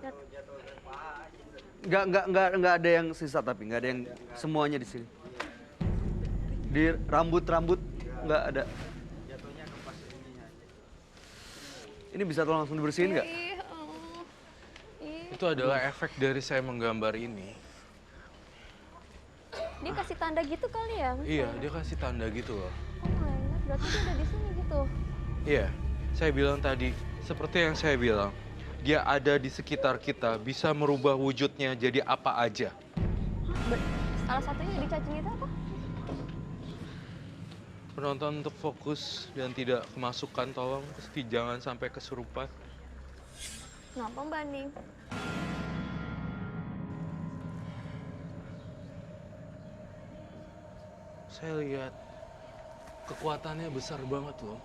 Nggak ada yang sisa tapi nggak ada yang semuanya di sini. Di rambut nggak ada. Ini bisa tolong langsung dibersihin nggak? Ih, oh. Ih, Itu adalah efek dari saya menggambar ini. dia kasih tanda gitu kali ya? Mas? Iya, dia kasih tanda gitu loh. Oh my god, berarti dia udah di sini gitu. Iya, saya bilang tadi, seperti yang saya bilang, dia ada di sekitar kita, bisa merubah wujudnya jadi apa aja. Salah satunya di cacing itu apa? Penonton untuk fokus dan tidak kemasukan, tolong pasti jangan sampai kesurupan. Kenapa Mbak Ning? Saya lihat kekuatannya besar banget loh.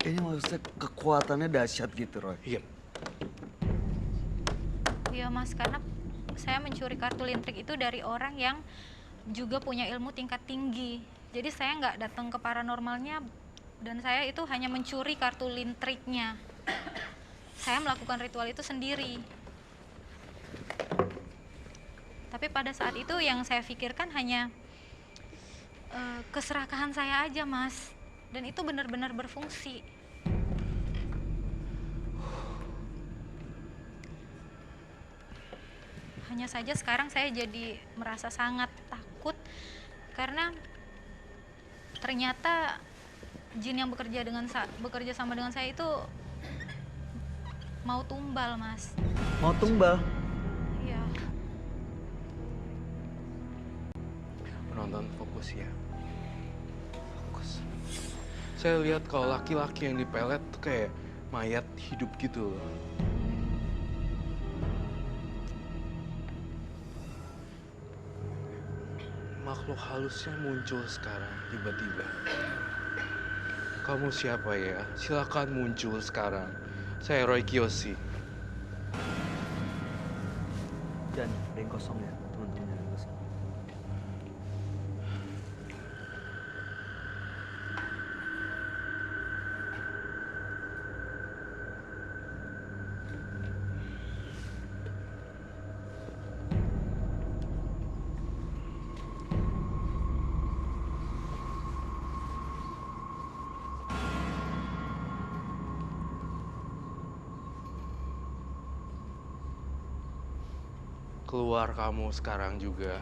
Ini maksudnya kekuatannya dahsyat gitu, Roy. Iya, Iya Mas, karena saya mencuri kartu lintrik itu dari orang yang juga punya ilmu tingkat tinggi. Jadi saya nggak datang ke paranormalnya dan saya itu hanya mencuri kartu lintriknya. Saya melakukan ritual itu sendiri. Tapi pada saat itu yang saya pikirkan hanya keserakahan saya aja, Mas. Dan itu benar-benar berfungsi. Hanya saja sekarang saya jadi merasa sangat takut karena ternyata jin yang bekerja sama dengan saya itu mau tumbal, Mas. Mau tumbal? Iya. penonton fokus ya. Fokus. Saya lihat kalau laki-laki yang dipelet tuh kayak mayat hidup gitu loh. Makhluk halusnya muncul sekarang tiba-tiba. Kamu siapa ya? Silakan muncul sekarang. Saya Roy Kiyoshi. Dan ada yang kosong ya, teman-teman, ada yang kosong. Keluar kamu sekarang juga.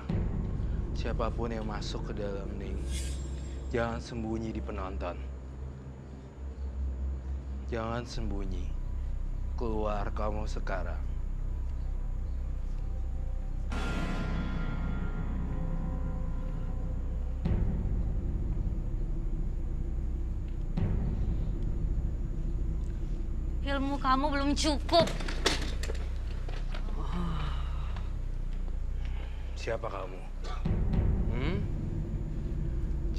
Siapapun yang masuk ke dalam Ning, jangan sembunyi di penonton. Jangan sembunyi. Keluar kamu sekarang. Ilmu kamu belum cukup. Siapa kamu?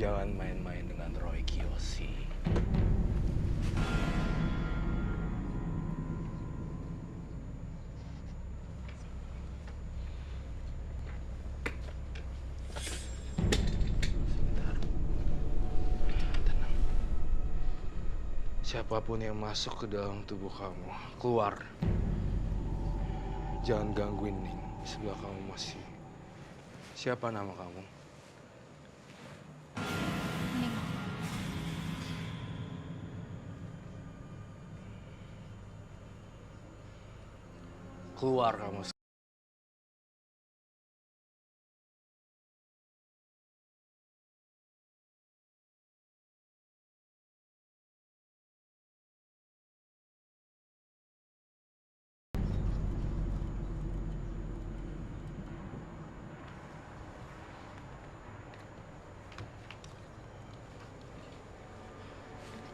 Jangan main-main dengan Roy Kiyoshi. Sebentar. Tenang. Siapapun yang masuk ke dalam tubuh kamu, keluar. Jangan gangguin Ning. Di sebelah kamu masih. Siapa nama kamu? Ning. Keluar kamu.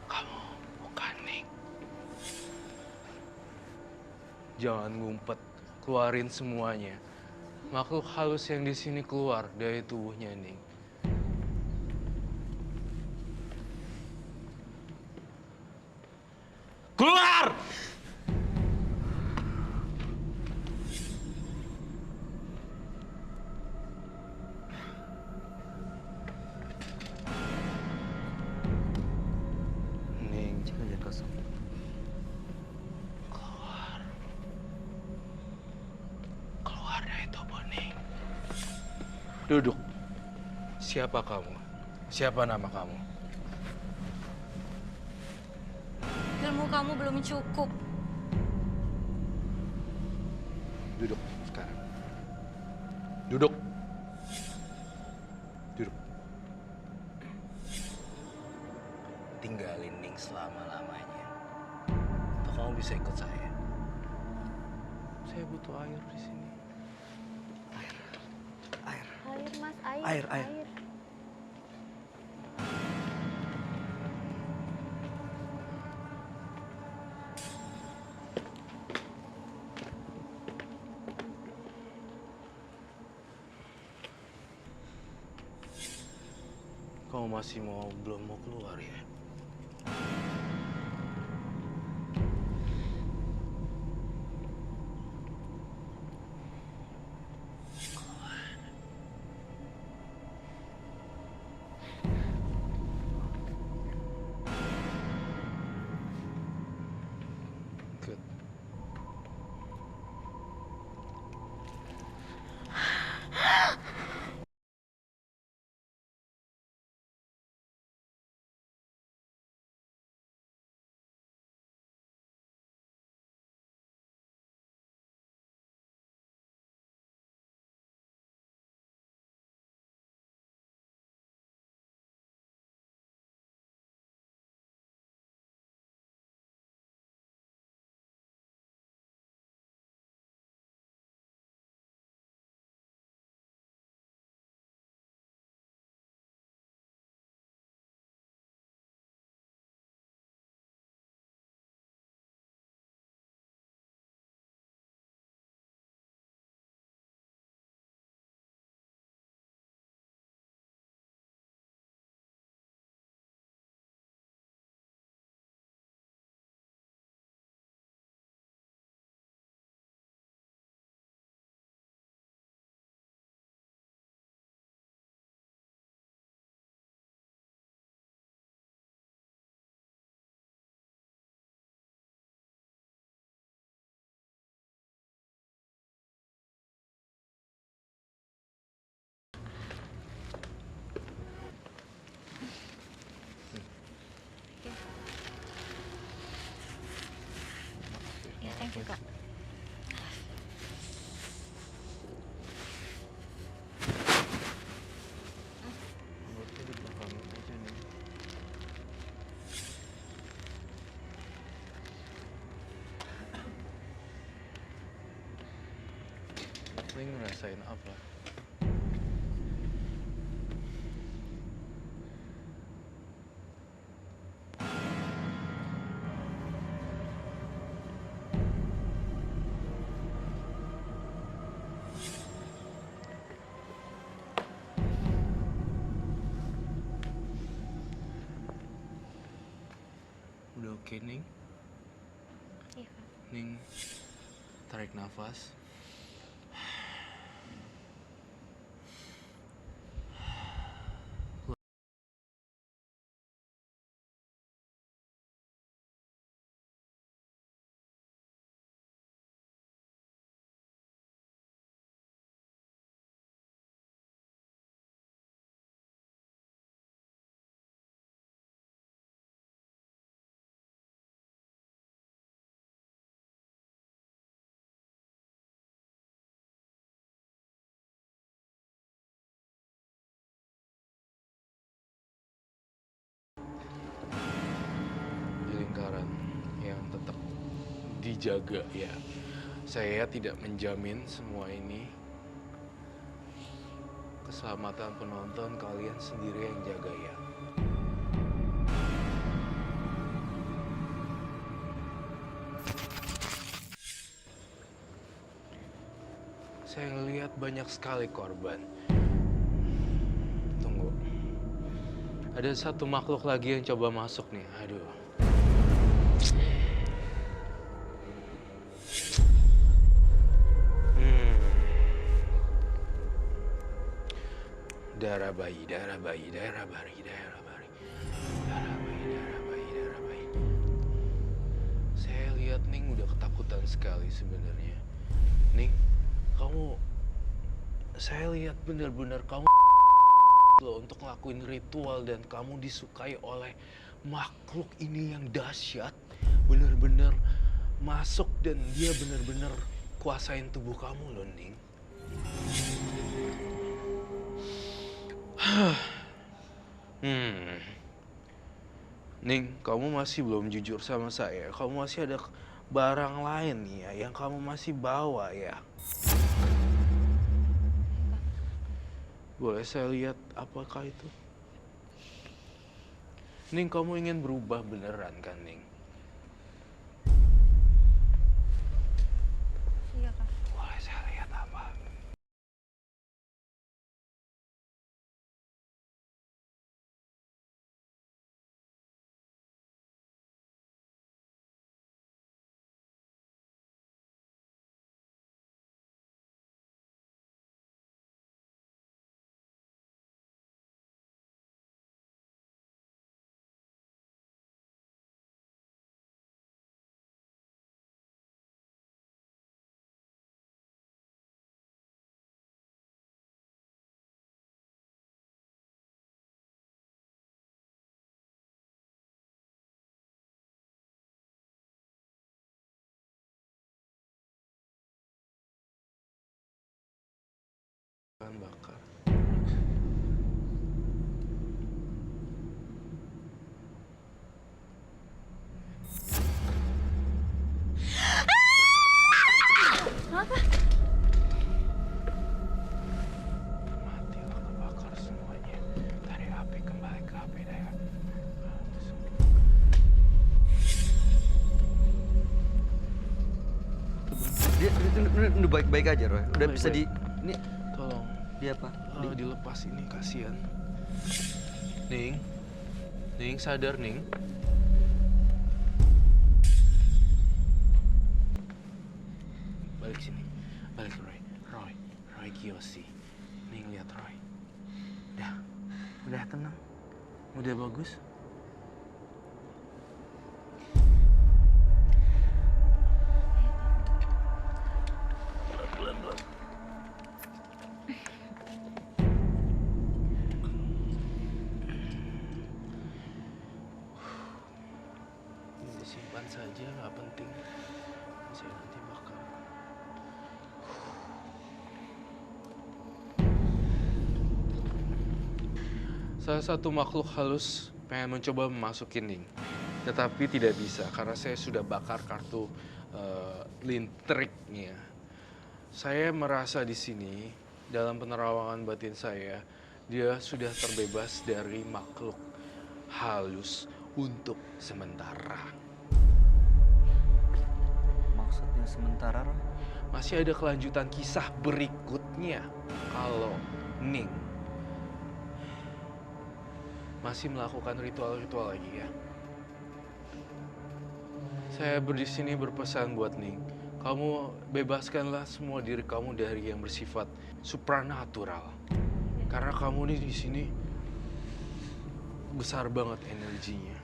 Kamu bukan Ning. Jangan ngumpet, keluarin semuanya. Makhluk halus yang di sini keluar dari tubuhnya Ning. Keluar! Ning, Jangan kosong. keluar. Keluar dari tubuh Ning. Duduk. Siapa kamu? Siapa nama kamu? Ilmu kamu belum cukup. Duduk sekarang. Duduk. Duduk. Tinggalin Ning selama-lamanya. Atau kamu bisa ikut saya. Saya butuh air di sini. Air. Air mas, Air. Kamu masih belum mau keluar ya? Good. Ya, thank you kak. Mulutnya di belakang aja nih. Ning ngerasain apa? Oke, Ning. Iya, Kak. Ning, tarik nafas. Di lingkaran yang tetap dijaga ya. Saya tidak menjamin semua ini. Keselamatan penonton kalian sendiri yang jaga ya. Saya ngelihat banyak sekali korban. Tunggu. Ada satu makhluk lagi yang coba masuk nih. Aduh. Darah bayi, darah bayi, darah bayi, darah bayi. Darah bayi, darah bayi, darah bayi. Saya lihat Ning udah ketakutan sekali sebenarnya. Ning, saya lihat benar-benar kamu loh untuk ngelakuin ritual dan kamu disukai oleh makhluk ini yang dahsyat. Benar-benar masuk dan dia benar-benar kuasain tubuh kamu loh, Ning. Ning, kamu masih belum jujur sama saya. Kamu masih ada barang lain nih ya yang kamu masih bawa ya. Boleh saya lihat apakah itu? Ning, kamu ingin berubah beneran kan, Ning? Iya, Kak. Boleh saya lihat apa? Bahan bakar. Matilah, kebakar semuanya. Dari api kembali ke api daya. Dia baik-baik aja, Roy. Udah bisa di Baik-baik. ini Tolong dia apa? dilepas ini, kasihan. Ning, Ning sadar Ning. Balik sini, balik Roy Kiyoshi. Ning lihat Roy. Udah tenang, udah bagus. Ini simpan saja, nggak penting. Saya nanti bakar. Salah satu makhluk halus pengen mencoba memasukin Ning, tetapi tidak bisa karena saya sudah bakar kartu lintriknya. Saya merasa di sini dalam penerawangan batin saya, dia sudah terbebas dari makhluk halus untuk sementara. Maksudnya sementara, Roy? Masih ada kelanjutan kisah berikutnya kalau Ning masih melakukan ritual-ritual lagi ya. Saya di sini berpesan buat Ning. Kamu bebaskanlah semua diri kamu dari yang bersifat supranatural. Karena kamu nih di sini besar banget energinya.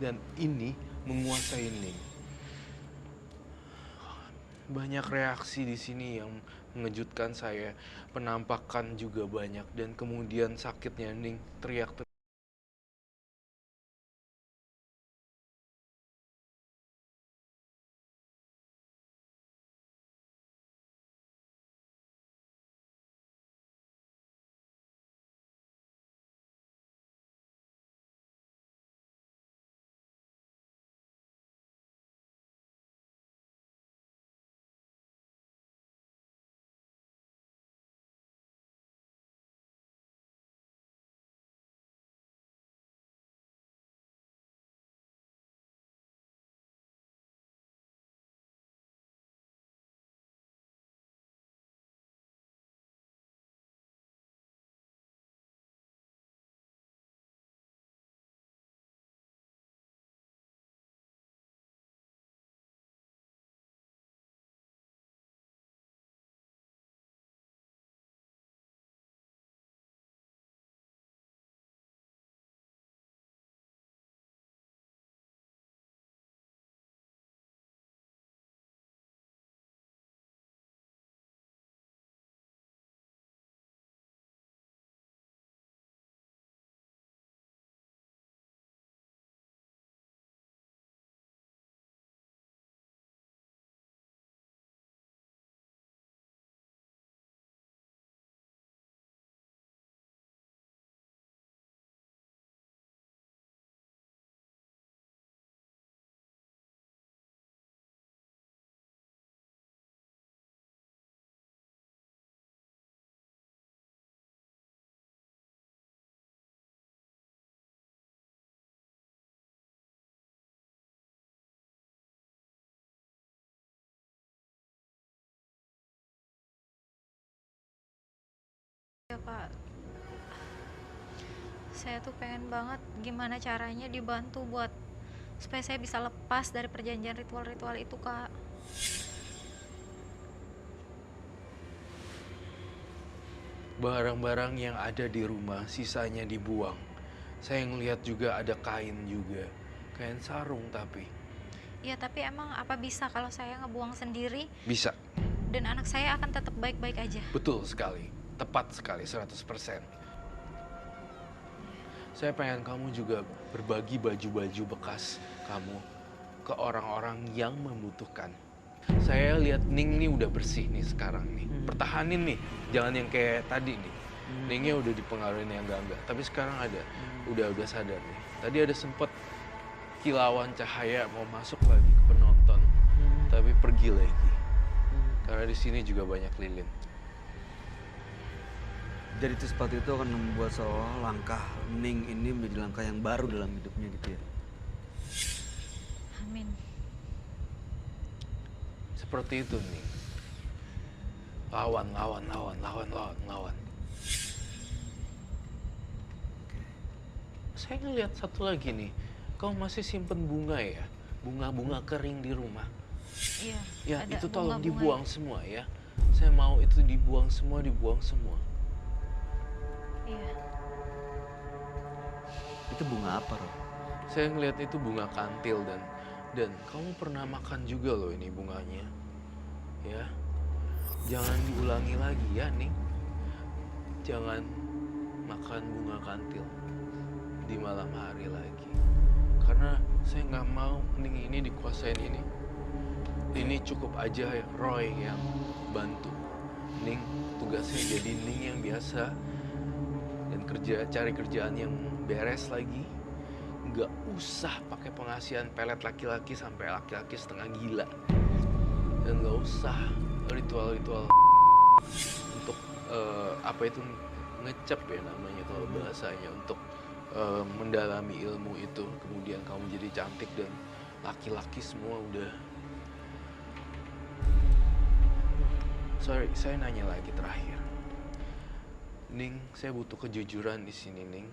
Dan ini menguasai Ning. Banyak reaksi di sini yang mengejutkan saya. Penampakan juga banyak. Dan kemudian sakitnya Ning teriak. Ya Kak, saya tuh pengen banget gimana caranya dibantu buat supaya saya bisa lepas dari perjanjian ritual-ritual itu Kak. Barang-barang yang ada di rumah sisanya dibuang. Saya ngelihat juga ada kain juga. Kain sarung tapi. Ya tapi emang apa bisa kalau saya ngebuang sendiri Bisa. dan anak saya akan tetap baik-baik aja? Betul sekali. Tepat sekali 100%. Saya pengen kamu juga berbagi baju-baju bekas kamu ke orang-orang yang membutuhkan. Saya lihat Ning nih udah bersih nih sekarang nih. Pertahanin nih, jangan yang kayak tadi nih. Ningnya udah dipengaruhi yang enggak. Tapi sekarang ada, udah sadar nih. Tadi ada sempet kilauan cahaya mau masuk lagi ke penonton, tapi pergi lagi. Karena di sini juga banyak lilin. Jadi itu seperti itu akan membuat seolah langkah Ning ini menjadi langkah yang baru dalam hidupnya gitu ya. Amin. Seperti itu nih. Lawan. Saya ngeliat satu lagi nih. Kau masih simpen bunga ya? Bunga-bunga kering di rumah. Iya. Ya, ada itu tolong bunga-bunga. dibuang semua ya. Saya mau itu dibuang semua. Iya. Itu bunga apa, Rob? Saya ngeliat itu bunga kantil dan kamu pernah makan juga loh ini bunganya. Ya. Jangan diulangi lagi ya, Ning. Jangan makan bunga kantil di malam hari lagi. Karena saya nggak mau Ning ini dikuasain ini. Ini cukup aja ya Roy yang bantu. Ning tugasnya jadi Ning yang biasa dan cari kerjaan yang beres lagi. Nggak usah pakai pengasihan pelet laki-laki sampai laki-laki setengah gila. Dan nggak usah ritual-ritual untuk apa itu ngecap ya namanya kalau bahasanya untuk mendalami ilmu itu. Kemudian kamu jadi cantik dan laki-laki semua udah. Sorry, saya nanya lagi terakhir. Ning, saya butuh kejujuran di sini, Ning.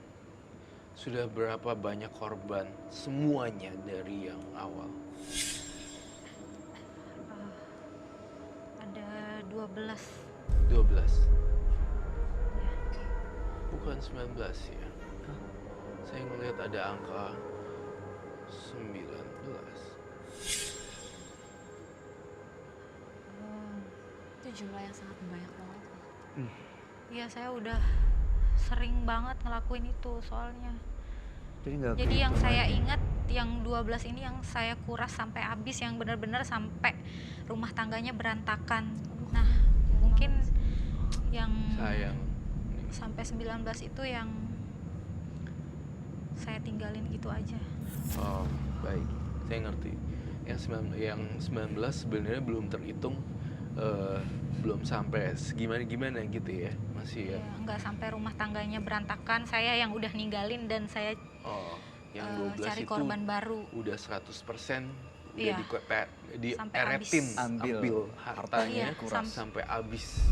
Sudah berapa banyak korban semuanya dari yang awal? 12. Ya. Bukan 19 ya. Saya ngelihat ada angka 19. Itu jumlah yang sangat banyak banget. Iya, saya udah sering banget ngelakuin itu soalnya. Jadi Jadi yang saya ingat yang 12 ini yang saya kuras sampai habis, yang benar-benar sampai rumah tangganya berantakan. Nah, mungkin yang Sayang. sampai 19 itu yang saya tinggalin gitu aja. Oh, baik. Saya ngerti. Yang 19 sebenarnya belum terhitung, belum sampai gimana gitu ya. Masih ya. Ya, nggak sampai rumah tangganya berantakan, saya yang udah ninggalin dan saya Oh, yang 12 cari itu korban baru. udah 100% udah Iya. Sampai dieretin, habis. Ambil hartanya Iya, sampai habis.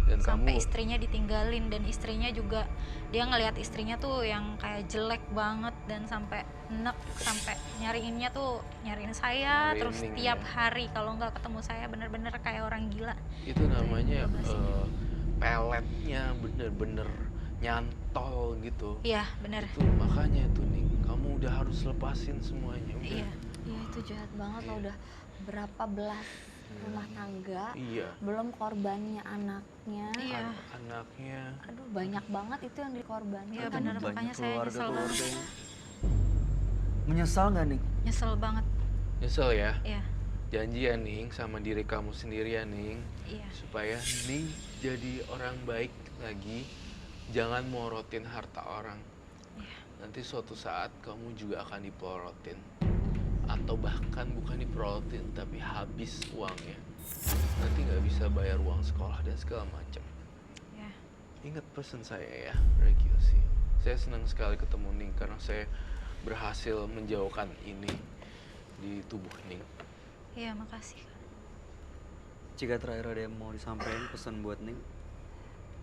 Dan Sampai kamu istrinya ditinggalin, dan istrinya juga dia ngelihat istrinya tuh yang kayak jelek banget dan sampai enek, sampai nyariinnya tuh nyariin saya Nyariin terus Ning, tiap ya. hari, kalau nggak ketemu saya bener-bener kayak orang gila. itu namanya 12 ini. peletnya bener-bener nyantol gitu. Iya bener. Itu makanya tuh nih, kamu udah harus lepasin semuanya. Udah. Iya. Iya itu jahat banget loh, udah berapa belas rumah tangga, Iya. belum korbannya anaknya. Iya. Anaknya. Aduh banyak banget itu yang dikorbankan. Iya bener, makanya saya nyesel banget. Menyesal nggak nih? Nyesel banget. Nyesel ya? Iya. Janji ya Ning sama diri kamu sendiri ya Ning, Iya. supaya Ning jadi orang baik lagi. Jangan morotin harta orang. Iya. Nanti suatu saat kamu juga akan dipelorotin. Atau bahkan bukan dipelorotin, tapi habis uangnya. Nanti nggak bisa bayar uang sekolah dan segala macam. Iya. Ingat pesan saya ya, Rekyosi. Saya senang sekali ketemu Ning karena saya berhasil menjauhkan ini di tubuh Ning. Iya, makasih. Jika terakhir ada yang mau disampaikan pesan buat Ning?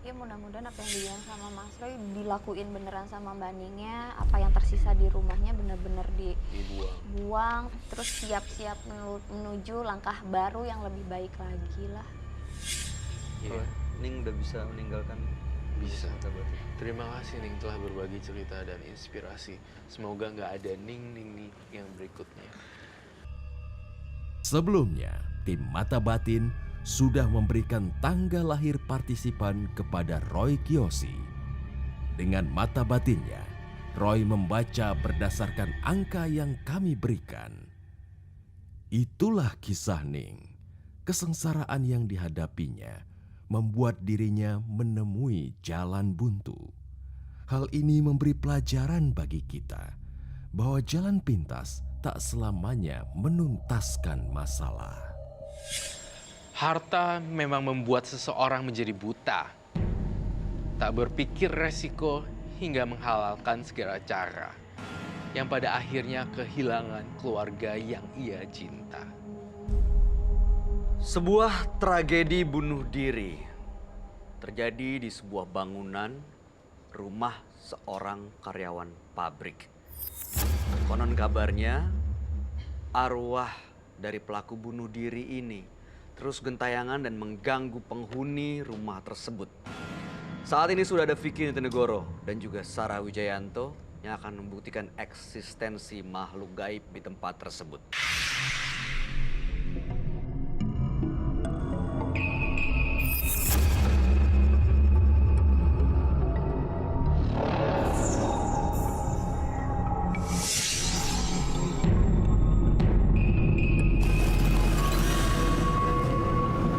Ya mudah-mudahan apa yang dibilang sama Mas Roy dilakuin beneran sama Mbak Ningnya. Apa yang tersisa di rumahnya bener-bener Dibuang. dibuang. Terus siap-siap menuju langkah baru yang lebih baik lagi lah. Iya, Ning udah bisa meninggalkan bisa. Mata Batin. Terima kasih Ning telah berbagi cerita dan inspirasi. Semoga nggak ada Ning yang berikutnya. Sebelumnya, tim Mata Batin sudah memberikan tanggal lahir partisipan kepada Roy Kiyoshi. Dengan mata batinnya, Roy membaca berdasarkan angka yang kami berikan. Itulah kisah Ning. Kesengsaraan yang dihadapinya membuat dirinya menemui jalan buntu. Hal ini memberi pelajaran bagi kita bahwa jalan pintas tak selamanya menuntaskan masalah. Harta memang membuat seseorang menjadi buta. Tak berpikir resiko hingga menghalalkan segala cara. Yang pada akhirnya kehilangan keluarga yang ia cinta. Sebuah tragedi bunuh diri terjadi di sebuah bangunan rumah seorang karyawan pabrik. Konon kabarnya arwah dari pelaku bunuh diri ini terus gentayangan dan mengganggu penghuni rumah tersebut. Saat ini sudah ada Vicky Nitinegoro dan juga Sarah Wijayanto yang akan membuktikan eksistensi makhluk gaib di tempat tersebut.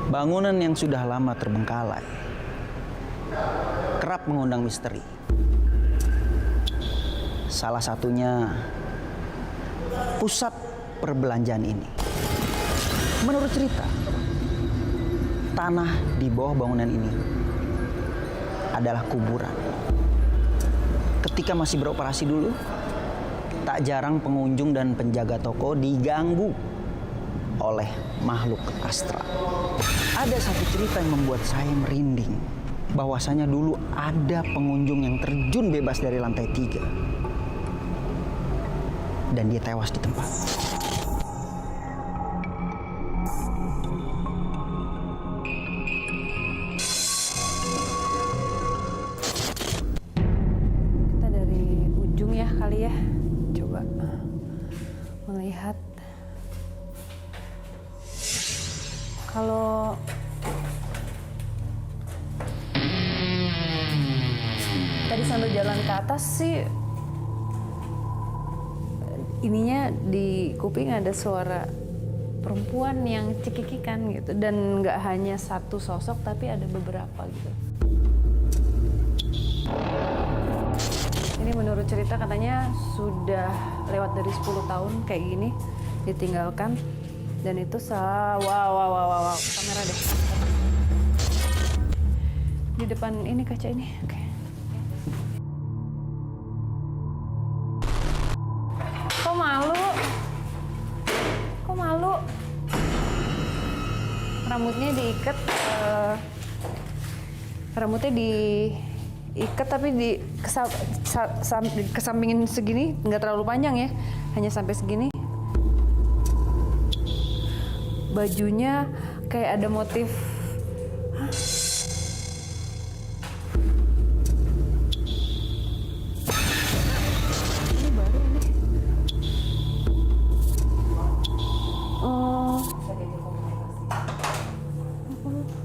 Bangunan yang sudah lama terbengkalai kerap mengundang misteri. Salah satunya pusat perbelanjaan ini. Menurut cerita, tanah di bawah bangunan ini adalah kuburan. Ketika masih beroperasi dulu, tak jarang pengunjung dan penjaga toko diganggu oleh makhluk astral. Ada satu cerita yang membuat saya merinding, bahwasanya dulu ada pengunjung yang terjun bebas dari lantai 3 dan dia tewas di tempat. Kalau tadi sambil jalan ke atas sih, ininya di kuping ada suara perempuan yang cekikikan gitu, dan nggak hanya satu sosok tapi ada beberapa gitu. Ini menurut cerita katanya sudah lewat dari 10 tahun kayak gini ditinggalkan, dan itu wow, kamera deh di depan ini kaca ini. Oke. Kok malu? Rambutnya diikat, tapi kesampingin segini, nggak terlalu panjang ya, hanya sampai segini. Bajunya kayak ada motif. Hah? Ini baru ini.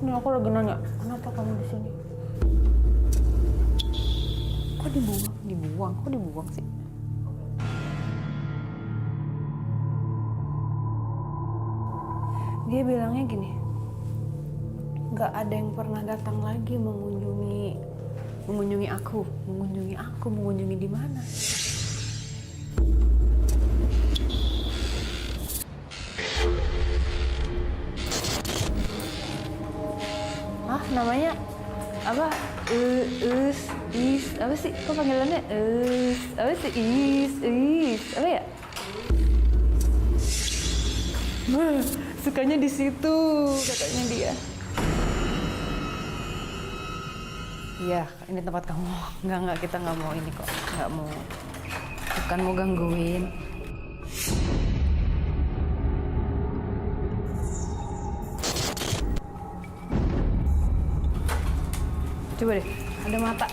Ini aku lagi nanya, kenapa kamu di sini? Kok dibuang sih? Dia bilangnya gini, nggak ada yang pernah datang lagi mengunjungi aku di mana? Namanya apa? Apa sih? Kok panggilannya? Apa sih? Apa ya? Sukanya di situ, katanya dia. Iya, ini tempat kamu. Enggak, kita nggak mau ini kok. Bukan mau gangguin. Coba deh, ada mata.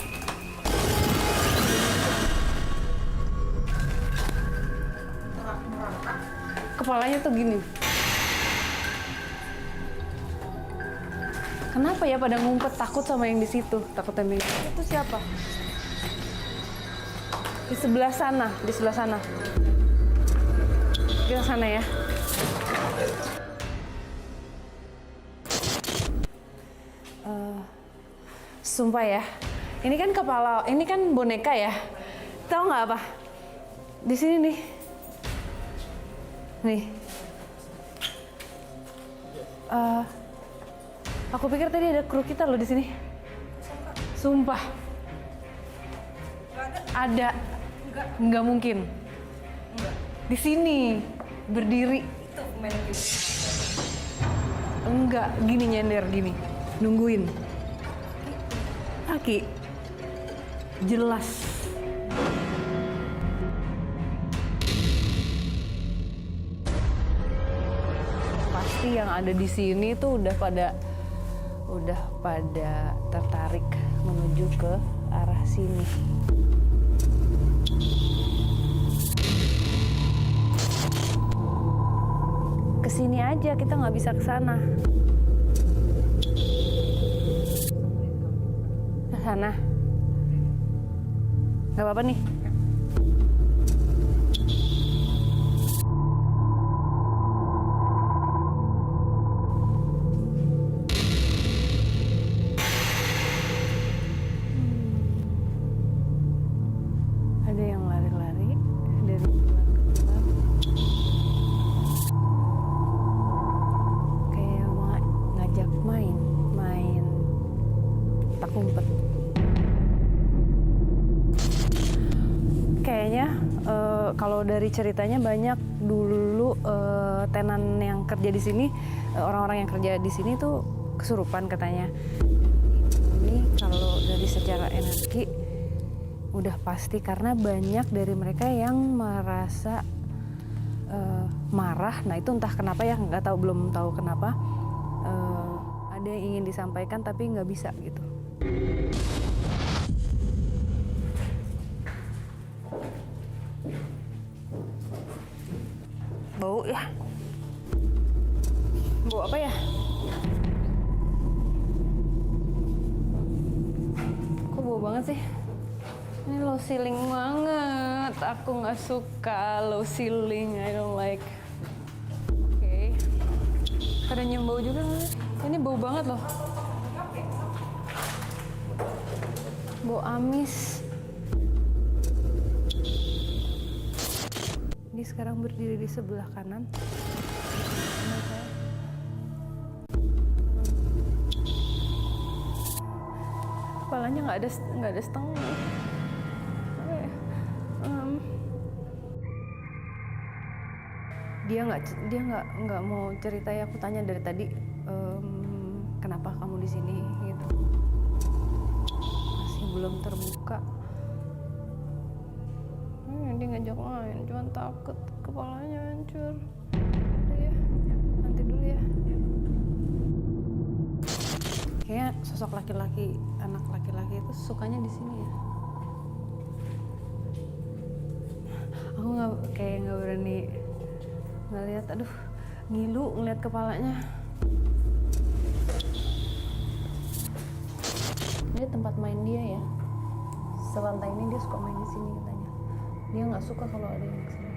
Kepalanya tuh gini. Kenapa ya pada ngumpet, takut sama yang di situ? Takut sama yang itu siapa? Di sebelah sana. Di sebelah sana ya. Sumpah ya, ini kan kepala, ini kan boneka ya. Tahu nggak apa? Di sini nih. Aku pikir tadi ada kru kita loh di sini. Sumpah. Ada. Nggak mungkin. Di sini berdiri. Itu main gitu. Enggak, gini nyender gini, nungguin. Kaki jelas. Pasti yang ada di sini tuh udah pada tertarik menuju ke arah sini. Kesini aja, kita nggak bisa ke sana. Ke sana. Nggak apa-apa nih. Ada yang lari-lari dari keluar. Kayak ngajak main tak umpet. Kayaknya kalau dari ceritanya banyak dulu tenan yang kerja di sini, orang-orang yang kerja di sini tuh kesurupan katanya. Ini kalau dari secara energi udah pasti, karena banyak dari mereka yang merasa marah. Nah itu entah kenapa ya, nggak tahu, belum tahu kenapa. Ada yang ingin disampaikan tapi nggak bisa gitu. Bau ya? Bau apa ya? banget sih. Ini low ceiling banget. Aku nggak suka low ceiling. I don't like. Oke. Ada nyium bau juga nggak sih? Ini bau banget loh. Bau amis. Ini sekarang berdiri di sebelah kanan. Kepalanya nggak ada setengah. Dia nggak mau cerita ya. Aku tanya dari tadi, kenapa kamu di sini gitu. Masih belum terbuka. Dia ngajak main, cuman takut kepalanya hancur. Udah ya, nanti dulu ya. Kayaknya sosok laki-laki, anak laki-laki itu sukanya di sini ya. Aku nggak berani ngeliat, aduh, ngilu ngeliat kepalanya. Ini tempat main dia ya. Selantai ini dia suka main di sini katanya. Dia nggak suka kalau ada yang kesini.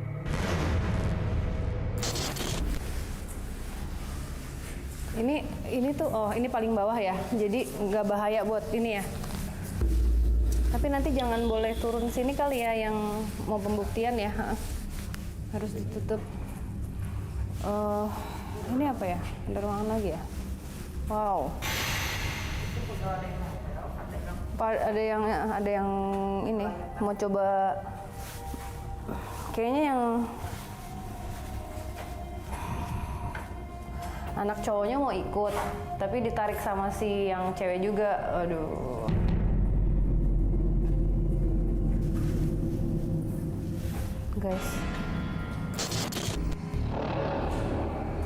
Ini tuh, oh ini paling bawah ya. Jadi nggak bahaya buat ini ya. Tapi nanti jangan boleh turun sini kali ya yang mau pembuktian ya. Harus ditutup. Ini apa ya? Ada ruangan lagi ya? Wow. Ada yang ini mau coba. Kayaknya yang anak cowoknya mau ikut, tapi ditarik sama si yang cewek juga. Aduh. Guys.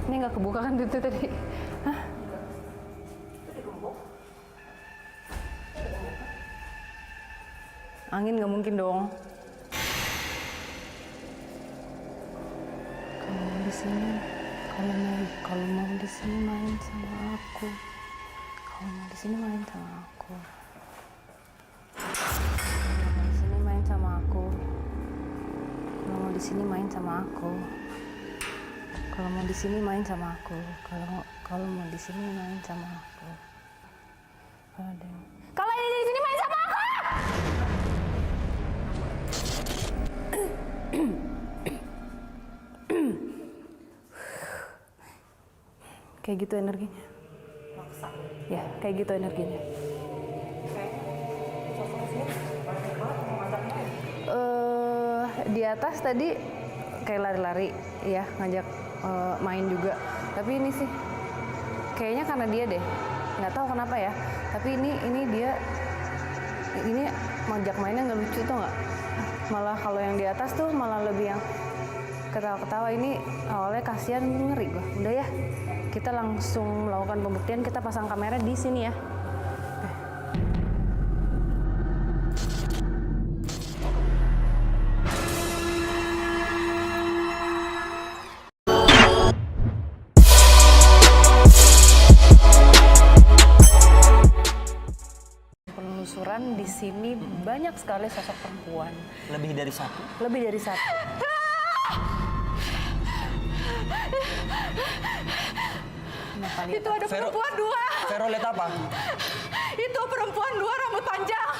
Ini nggak kebuka kan itu tadi? Hah? Angin nggak mungkin dong. Kalau mau di sini main sama aku. Kalau mau di sini main sama aku. Kalau mau di sini main sama aku. Kalau mau di sini main sama aku. Kalau mau di sini main sama aku. Kalau mau di sini main sama aku. Kalau ini di sini main sama aku. Kayak gitu energinya. Maksa. Ya, kayak gitu energinya. Di atas tadi kayak lari-lari, ya ngajak main juga. Tapi ini sih, kayaknya karena dia deh. Nggak tahu kenapa ya. Tapi ini dia, ini ngajak mainnya nggak lucu tuh nggak? Malah kalau yang di atas tuh malah lebih yang ketawa-ketawa. Ini awalnya kasihan, ngeri gua. Udah ya, kita langsung melakukan pembuktian. Kita pasang kamera di sini ya. Penelusuran di sini banyak sekali sosok perempuan. Lebih dari satu. Lebih dari satu. Itu ada perempuan dua. Vero lihat apa? Itu perempuan dua rambut panjang.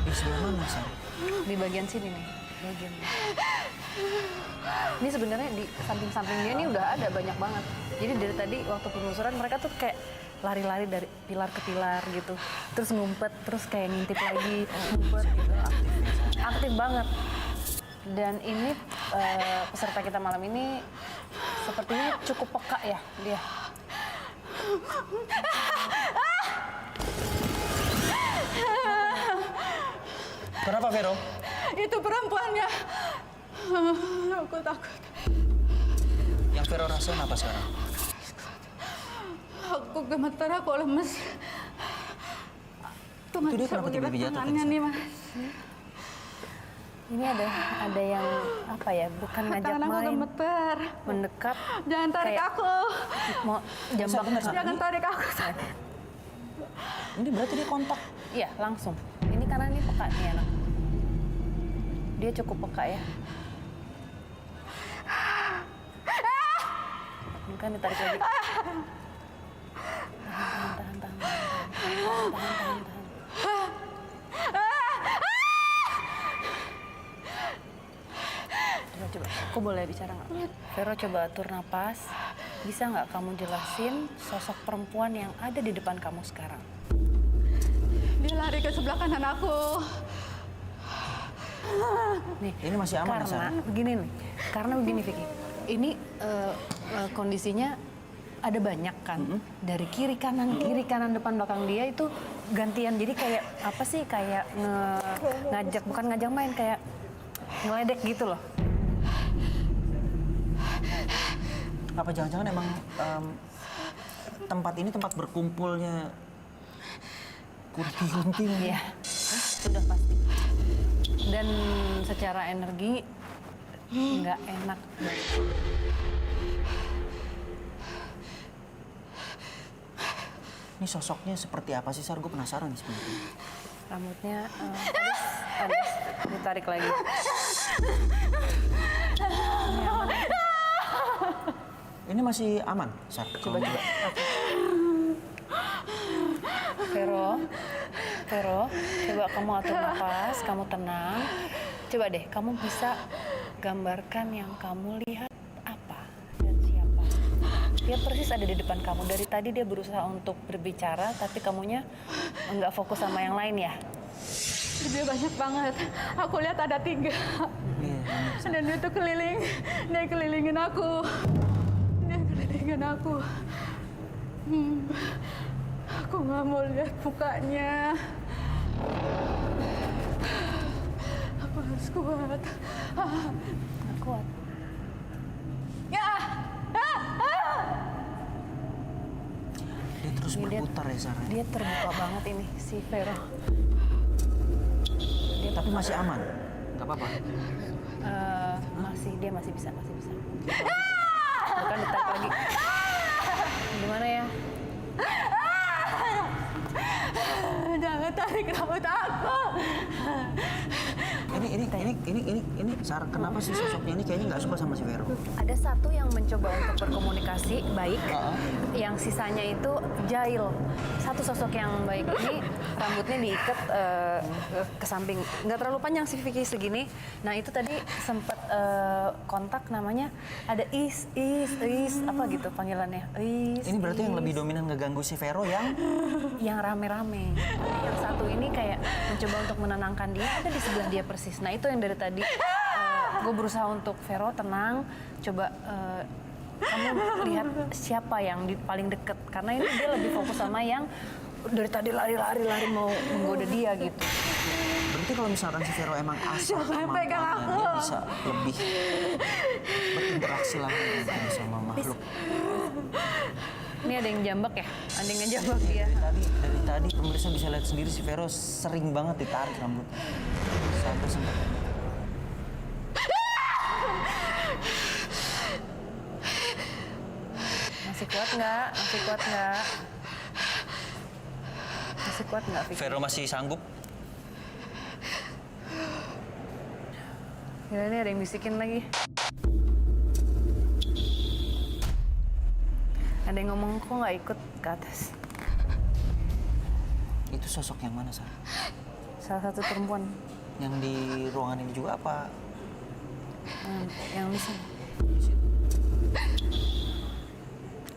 Di sebelah mana, Sar? Di bagian sini nih. Ini sebenarnya di samping-samping dia nih udah ada banyak banget. Jadi dari tadi waktu penelusuran mereka tuh kayak lari-lari dari pilar ke pilar gitu. Terus ngumpet, terus kayak ngintip lagi, ngumpet gitu. Aktif banget. Dan ini peserta kita malam ini sepertinya cukup peka ya dia. Kenapa, Vero? Itu perempuannya. Aku takut. Yang Vero rasain apa sekarang? Aku gemetar, aku lemes. Tuh nggak Itu dia bisa kenapa menggerak tiba-tiba jatuh tangannya tadi, nih, Mas. Ini ada yang apa ya? Bukan ngajak Tangan aku main, gemeter. mendekat. Jangan tarik kayak aku. mau jambak. Jangan tarik aku. Ini berarti dia kontak. Iya, langsung. Ini karena ini peka nih anak. Dia cukup peka ya. Ini kan ditarik lagi. Tahan. Coba, aku boleh bicara nggak? Vero, coba atur napas. Bisa nggak kamu jelasin sosok perempuan yang ada di depan kamu sekarang? Dia lari ke sebelah kanan aku. Nih, Ini masih aman ya, karena Sarah? begini nih, karena begini Vicky, ini kondisinya ada banyak kan, dari kiri kanan depan belakang dia itu gantian, jadi kayak apa sih, kayak bukan ngajak main, kayak ngeledek gitu loh. Apa jangan-jangan emang tempat ini tempat berkumpulnya kunti-kunti? Iya, sudah pasti. Dan secara energi nggak enak. Ini sosoknya seperti apa sih, Sar? Gue penasaran sebenarnya. Rambutnya halus, ditarik lagi. Ini masih aman, Sar? Coba. Vero, coba kamu atur nafas, kamu tenang. Coba deh, kamu bisa gambarkan yang kamu lihat apa dan siapa. Dia persis ada di depan kamu. Dari tadi dia berusaha untuk berbicara, tapi kamunya nggak fokus sama yang lain ya? Dia banyak banget. Aku lihat ada 3. Dan dia tuh kelilingin aku. Dia kelilingin aku. Aku nggak mau lihat mukanya. Aku harus kuat. Nggak kuat. Dia terus Ini berputar ya, Sar? Dia terbuka banget ini, si Vero. Tapi masih aman? Nggak apa-apa? Dia masih bisa. Bukan ditarik lagi. Gimana ya? Jangan tarik rambut aku. Ini, Sar, kenapa sih sosoknya ini kayaknya nggak suka sama si Vero? Ada satu yang mencoba untuk berkomunikasi baik, yang sisanya itu jahil. Satu sosok yang baik ini rambutnya diikat ke samping, nggak terlalu panjang sih Vicky, segini. Nah itu tadi sempat kontak, namanya ada is apa gitu panggilannya. Ini berarti yang lebih dominan ngeganggu si Vero yang rame-rame. Yang satu ini kayak mencoba untuk menenangkan dia, ada di sebelah dia persis. Nah itu yang dari tadi gue berusaha untuk Vero tenang, coba kamu lihat siapa yang paling deket, karena ini dia lebih fokus sama yang dari tadi lari mau menggoda dia gitu. Berarti kalau misalkan si Vero emang asal kemampuannya, dia bisa lebih berinteraksi langsung sama makhluk. Ini ada yang jambak ya? Ada yang ngejambak dia. Dari tadi pemirsa bisa lihat sendiri si Vero sering banget ditarik rambutnya. Sampai sempat. Masih kuat nggak? Masih kuat nggak, Vicky? Vero masih sanggup? Gila, ini ada yang bisikin lagi. Ada yang ngomong, kok nggak ikut ke atas? Itu sosok yang mana, Sar? Salah satu perempuan Yang di ruangan ini juga apa? yang di sini.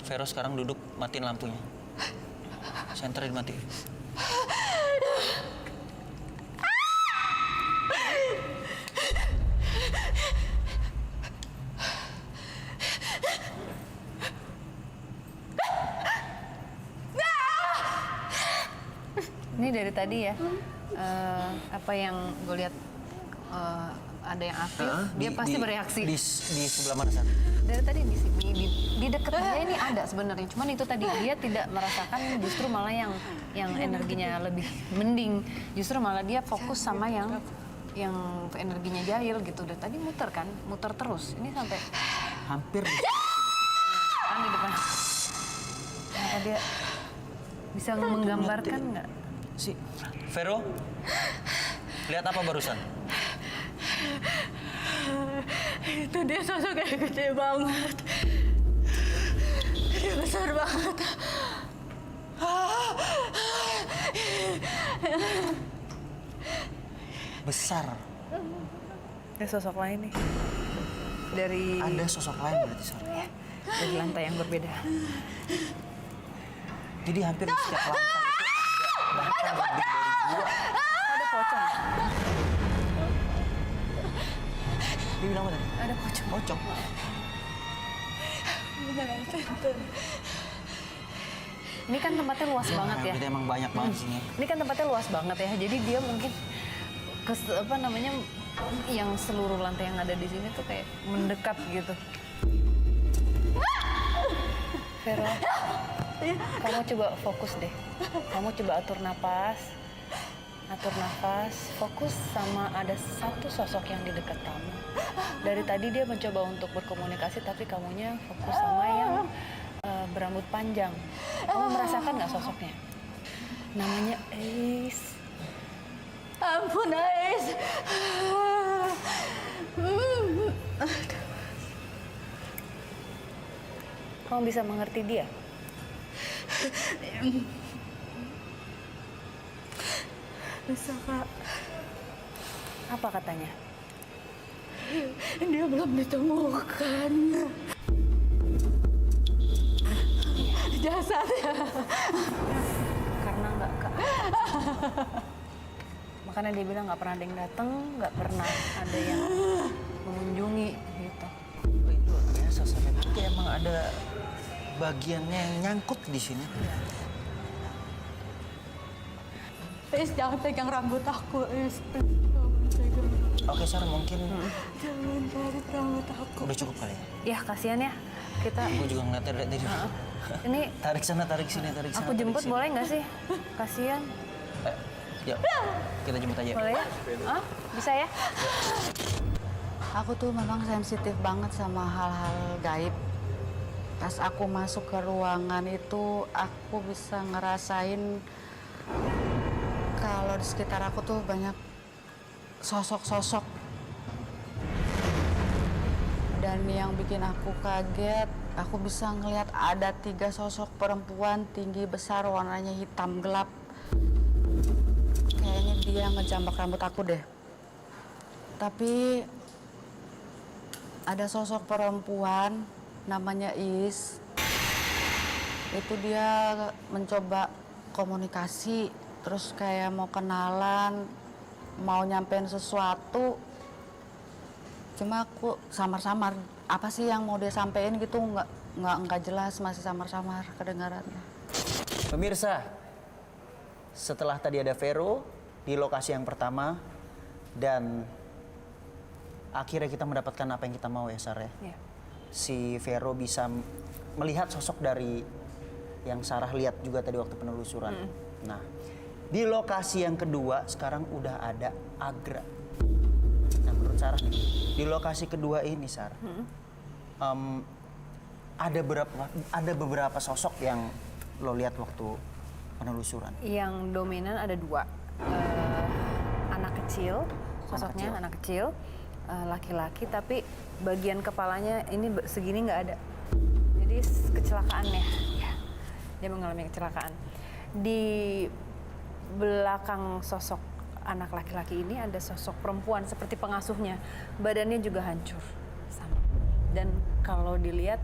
Vero sekarang duduk, matiin lampunya. Senternya dimatiin. Ini dari tadi ya, apa yang gue lihat ada yang aktif, dia pasti bereaksi. Di sebelah mana, Sar? Dari tadi di sini, di dekat dia ini ada sebenarnya. Cuman itu tadi dia tidak merasakan, justru malah yang energinya lebih mending. Justru malah dia fokus sama yang energinya jahil gitu. Dari tadi muter terus. Ini sampai Hampir. kan di depan. Kenapa dia Bisa menggambarkan nggak? Si Vero, lihat apa barusan? Itu dia sosok yang gede banget. Dia besar banget. Besar. Ada sosok lain nih. Dari Ada sosok lain berarti, Sar. dari lantai yang berbeda. Jadi hampir di setiap lantai itu ada bahkan lebih dari 2. Ada pocong. Dia bilang apa tadi? Ada pocong. Pocong. Ini kan tempatnya luas banget ya. Berarti emang banyak banget di sini. Ini kan tempatnya luas banget ya. Jadi dia mungkin yang seluruh lantai yang ada di sini tuh kayak mendekat gitu. Vero, kamu coba fokus deh. Kamu coba atur nafas, fokus sama ada satu sosok yang di dekat kamu. Dari tadi dia mencoba untuk berkomunikasi, tapi kamunya fokus sama yang berambut panjang. Kamu merasakan nggak sosoknya? Namanya Ace. Ampun, Ais. Kamu bisa mengerti dia? Bisa, Kak. Apa katanya? Dia belum ditemukan. Jasadnya. Karena nggak makanya dia bilang nggak pernah ada yang datang, nggak pernah ada yang mengunjungi gitu. Oh, itu luar biasa, sampai itu emang ada bagiannya yang nyangkut di sini. Ais, jangan pegang rambut aku, Ais. Jangan pegang. Oke, Sar, mungkin Jangan tarik rambut aku. udah cukup kali ya. Ya kasihan ya kita. Gue juga ngeliatnya dari tadi. Ini Tarik sana, tarik sini, tarik sana. aku tarik jemput sini. boleh nggak sih? Kasihan. Yuk, kita jemput aja. Boleh ya? Ah, bisa ya? Aku tuh memang sensitif banget sama hal-hal gaib. Pas aku masuk ke ruangan itu, aku bisa ngerasain kalau di sekitar aku tuh banyak sosok-sosok. Dan yang bikin aku kaget, aku bisa ngelihat ada 3 sosok perempuan tinggi besar, warnanya hitam gelap. Kayaknya dia ngejambak rambut aku deh. Tapi ada sosok perempuan namanya Is. Itu dia mencoba komunikasi, terus kayak mau kenalan, mau nyampein sesuatu. Cuma aku samar-samar. Apa sih yang mau dia sampein gitu nggak jelas, masih samar-samar kedengarannya. Pemirsa, setelah tadi ada Vero di lokasi yang pertama dan akhirnya kita mendapatkan apa yang kita mau ya, Sar ya. Iya. Si Vero bisa melihat sosok dari yang Sarah lihat juga tadi waktu penelusuran. Nah, di lokasi yang kedua sekarang udah ada Agra. Nah, menurut Sarah nih, di lokasi kedua ini, Sarah, ada beberapa sosok yang lo lihat waktu penelusuran. Yang dominan ada 2. Anak kecil, sosoknya anak kecil, laki-laki, tapi bagian kepalanya ini segini nggak ada. Jadi kecelakaan ya. Dia mengalami kecelakaan. Di belakang sosok anak laki-laki ini ada sosok perempuan seperti pengasuhnya. Badannya juga hancur. Sama. Dan kalau dilihat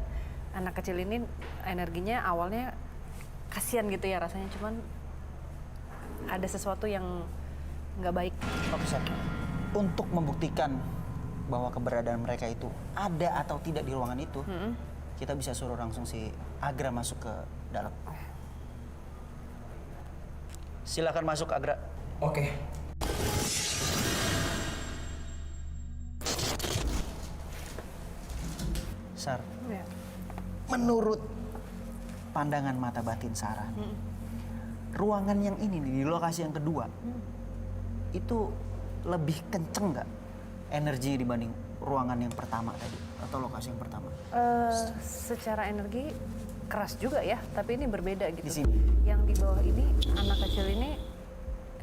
anak kecil ini energinya awalnya kasihan gitu ya rasanya. Cuman ada sesuatu yang nggak baik. Oke, Sar. Untuk membuktikan bahwa keberadaan mereka itu ada atau tidak di ruangan itu, kita bisa suruh langsung si Agra masuk ke dalam. Silakan masuk, Agra. Oke. Sar, Ya. menurut pandangan mata batin Sarah, ruangan yang ini nih, di lokasi yang kedua, itu lebih kenceng nggak energi dibanding ruangan yang pertama tadi atau lokasi yang pertama? Secara energi keras juga ya, tapi ini berbeda gitu. Di sini. Yang di bawah ini anak kecil ini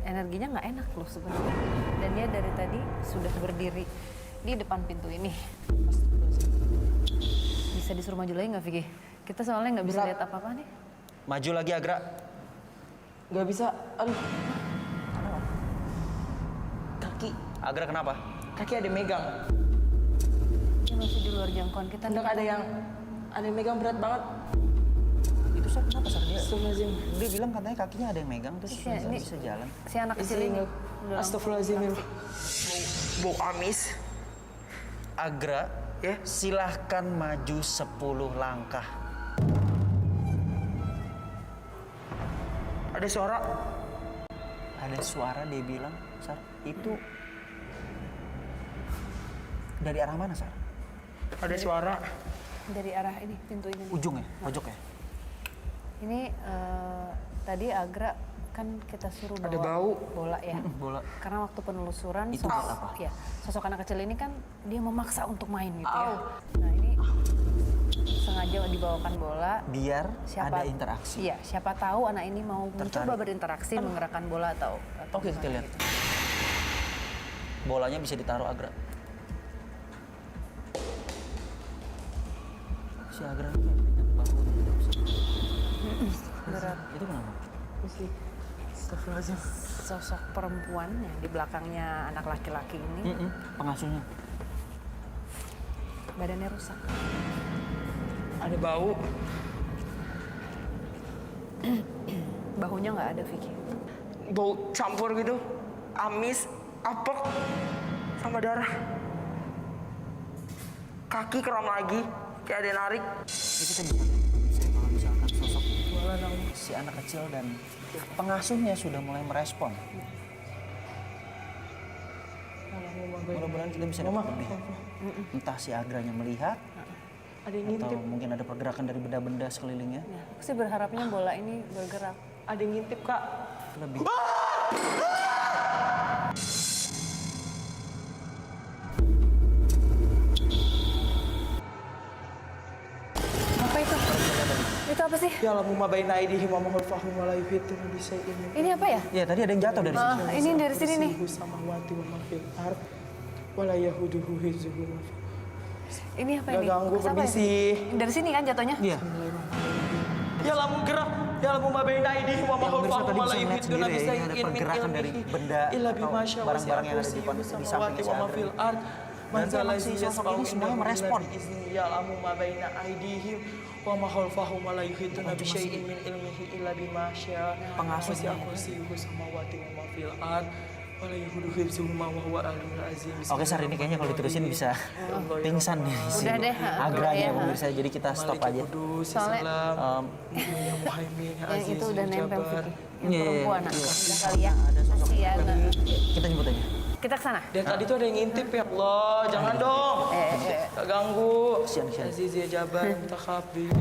energinya nggak enak loh sebenarnya. Dan dia dari tadi sudah berdiri di depan pintu ini. Bisa disuruh maju lagi nggak, Vicky? Kita soalnya nggak bisa lihat apa-apa nih. Maju lagi Agra. Gak bisa. Aduh, Kaki. Agra kenapa? kaki ada yang megang. Ini masih di luar jangkauan kita. Hendak ada yang megang berat banget. Itu Sar, kenapa Sar? Astagfirullahaladzim. Dia bilang katanya kakinya ada yang megang terus Iya, nggak ini- bisa jalan. Si anak kecil ini. udah Astagfirullahaladzim. Bau amis. Agra, Ya. silahkan maju 10 langkah. Ada suara. Ada suara dia bilang, Sar, itu dari arah mana, Sar? Ada suara. dari arah ini, pintu ini. Ujung ya? Pojok ya? Ini tadi Agra kan kita suruh bawa Ada bau. bola ya. Bola. Karena waktu penelusuran Itu buat apa? ya, sosok anak kecil ini kan dia memaksa untuk main gitu ya. Nah, ini sengaja dibawakan bola Biar siapa ada interaksi. Iya, siapa tahu anak ini mau mencoba berinteraksi menggerakkan bola atau Oke, kita lihat. Bolanya bisa ditaruh Agra. Si Agra ini kayak pegang bahu. berat. Itu kenapa? Astagfirullahaladzim. Sosok perempuan yang di belakangnya anak laki-laki ini Pengasuhnya. badannya rusak. Ada bau. Bahunya nggak ada, Vicky. Bau campur gitu. Amis, apek, sama darah. Kaki kram lagi. Kayak ada yang narik. Jadi kita bisa lihat misalnya kalau misalkan sosok si anak kecil dan pengasuhnya sudah mulai merespon. Mudah-mudahan kita bisa dapat lebih. Entah si Agranya melihat, Ada yang atau ngintip. mungkin ada pergerakan dari benda-benda sekelilingnya. Ya, aku sih berharapnya bola ini bergerak. Ada yang ngintip, Kak. Lebih. Apa itu? Itu apa sih? Ya Allah, mumabaina aidihim wa mahulfahum wa la yuhituna bisyai'in min Ini apa ya? Ya tadi ada yang jatuh dari sini. Ini dari sini nih. ilmihi samawati wa ma fil ard wa la yahuduhu hifzuhuma. Ini apa Gak ini? ganggu, Bekas apa ya? permisi. Dari sini kan jatuhnya? Iya. Ya Allah, gerak. Ya Allah, mumabaina aidihim wa Yang pemirsa mahulfahum tadi wa la bisa melihat yuhituna sendiri ya, ini ada bisyai'in min pergerakan dari ilmihi benda illa atau bima syaa wa barang-barang yang ada di kursiyuhu samping si samawati wa ma Agra. fil ard. Berarti emang si sosok ini semuanya merespon. Ya Allah, mumabaina aidihim wa mahulfahum wa la yuhituna bisyai'in min ilmihi illa bima syaa. Pengasuhnya. Wasi'a kursiyuhu samawati wa ma fil ard. Wa la yahuduhu hifzuhuma wa huwa al-'aliyyul 'azim. Oke Sar, ini kayaknya kalau diterusin bisa pingsan nih si Udah deh, Agranya ya. pemirsa. Jadi kita stop aja. Soalnya- Ya Muhaimin, ya Yang Aziz, itu udah ya nempel, Jabbar. Vicky. Yang Iya, perempuan. iya. Udah kali ya. Ada sosok Kasihan. Kita jemput aja. Kita ke sana. Dan tadi tuh ada yang ngintip ya Allah, jangan dong. Gak ganggu. Kasihan, kasihan. Aziz ya Jabbar, Mutakabir.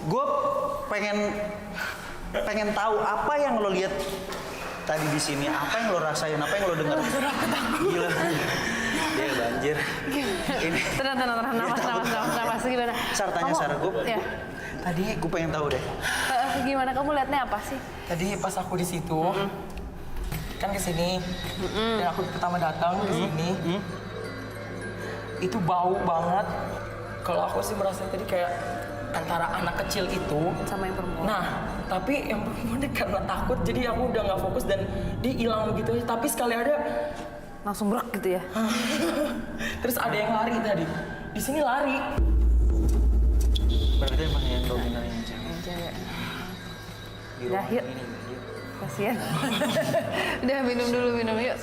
Gue pengen tahu apa yang lo lihat tadi di sini, apa yang lo rasain, apa yang lo dengar. Gila. Iya banjir. Ini Tenang. Napas. Gimana? Sar tanya Sar, gue Ya. tadi gue pengen tahu deh. Gimana kamu lihatnya apa sih? Tadi pas aku di situ, kan ke sini, dan aku pertama datang ke sini, itu bau banget. Kalau aku sih merasa tadi kayak antara anak kecil itu Sama yang perempuan. Nah, tapi yang perempuan karena takut, jadi aku udah nggak fokus dan dia hilang gitu. Tapi sekali ada, Langsung berak gitu ya. terus ada yang lari tadi. Di sini lari. Berarti emang yang dominan yang cewek. Yang cewek. Di Udah, ruangan yuk. ini. Yuk. Kasihan. Udah minum dulu, minum yuk.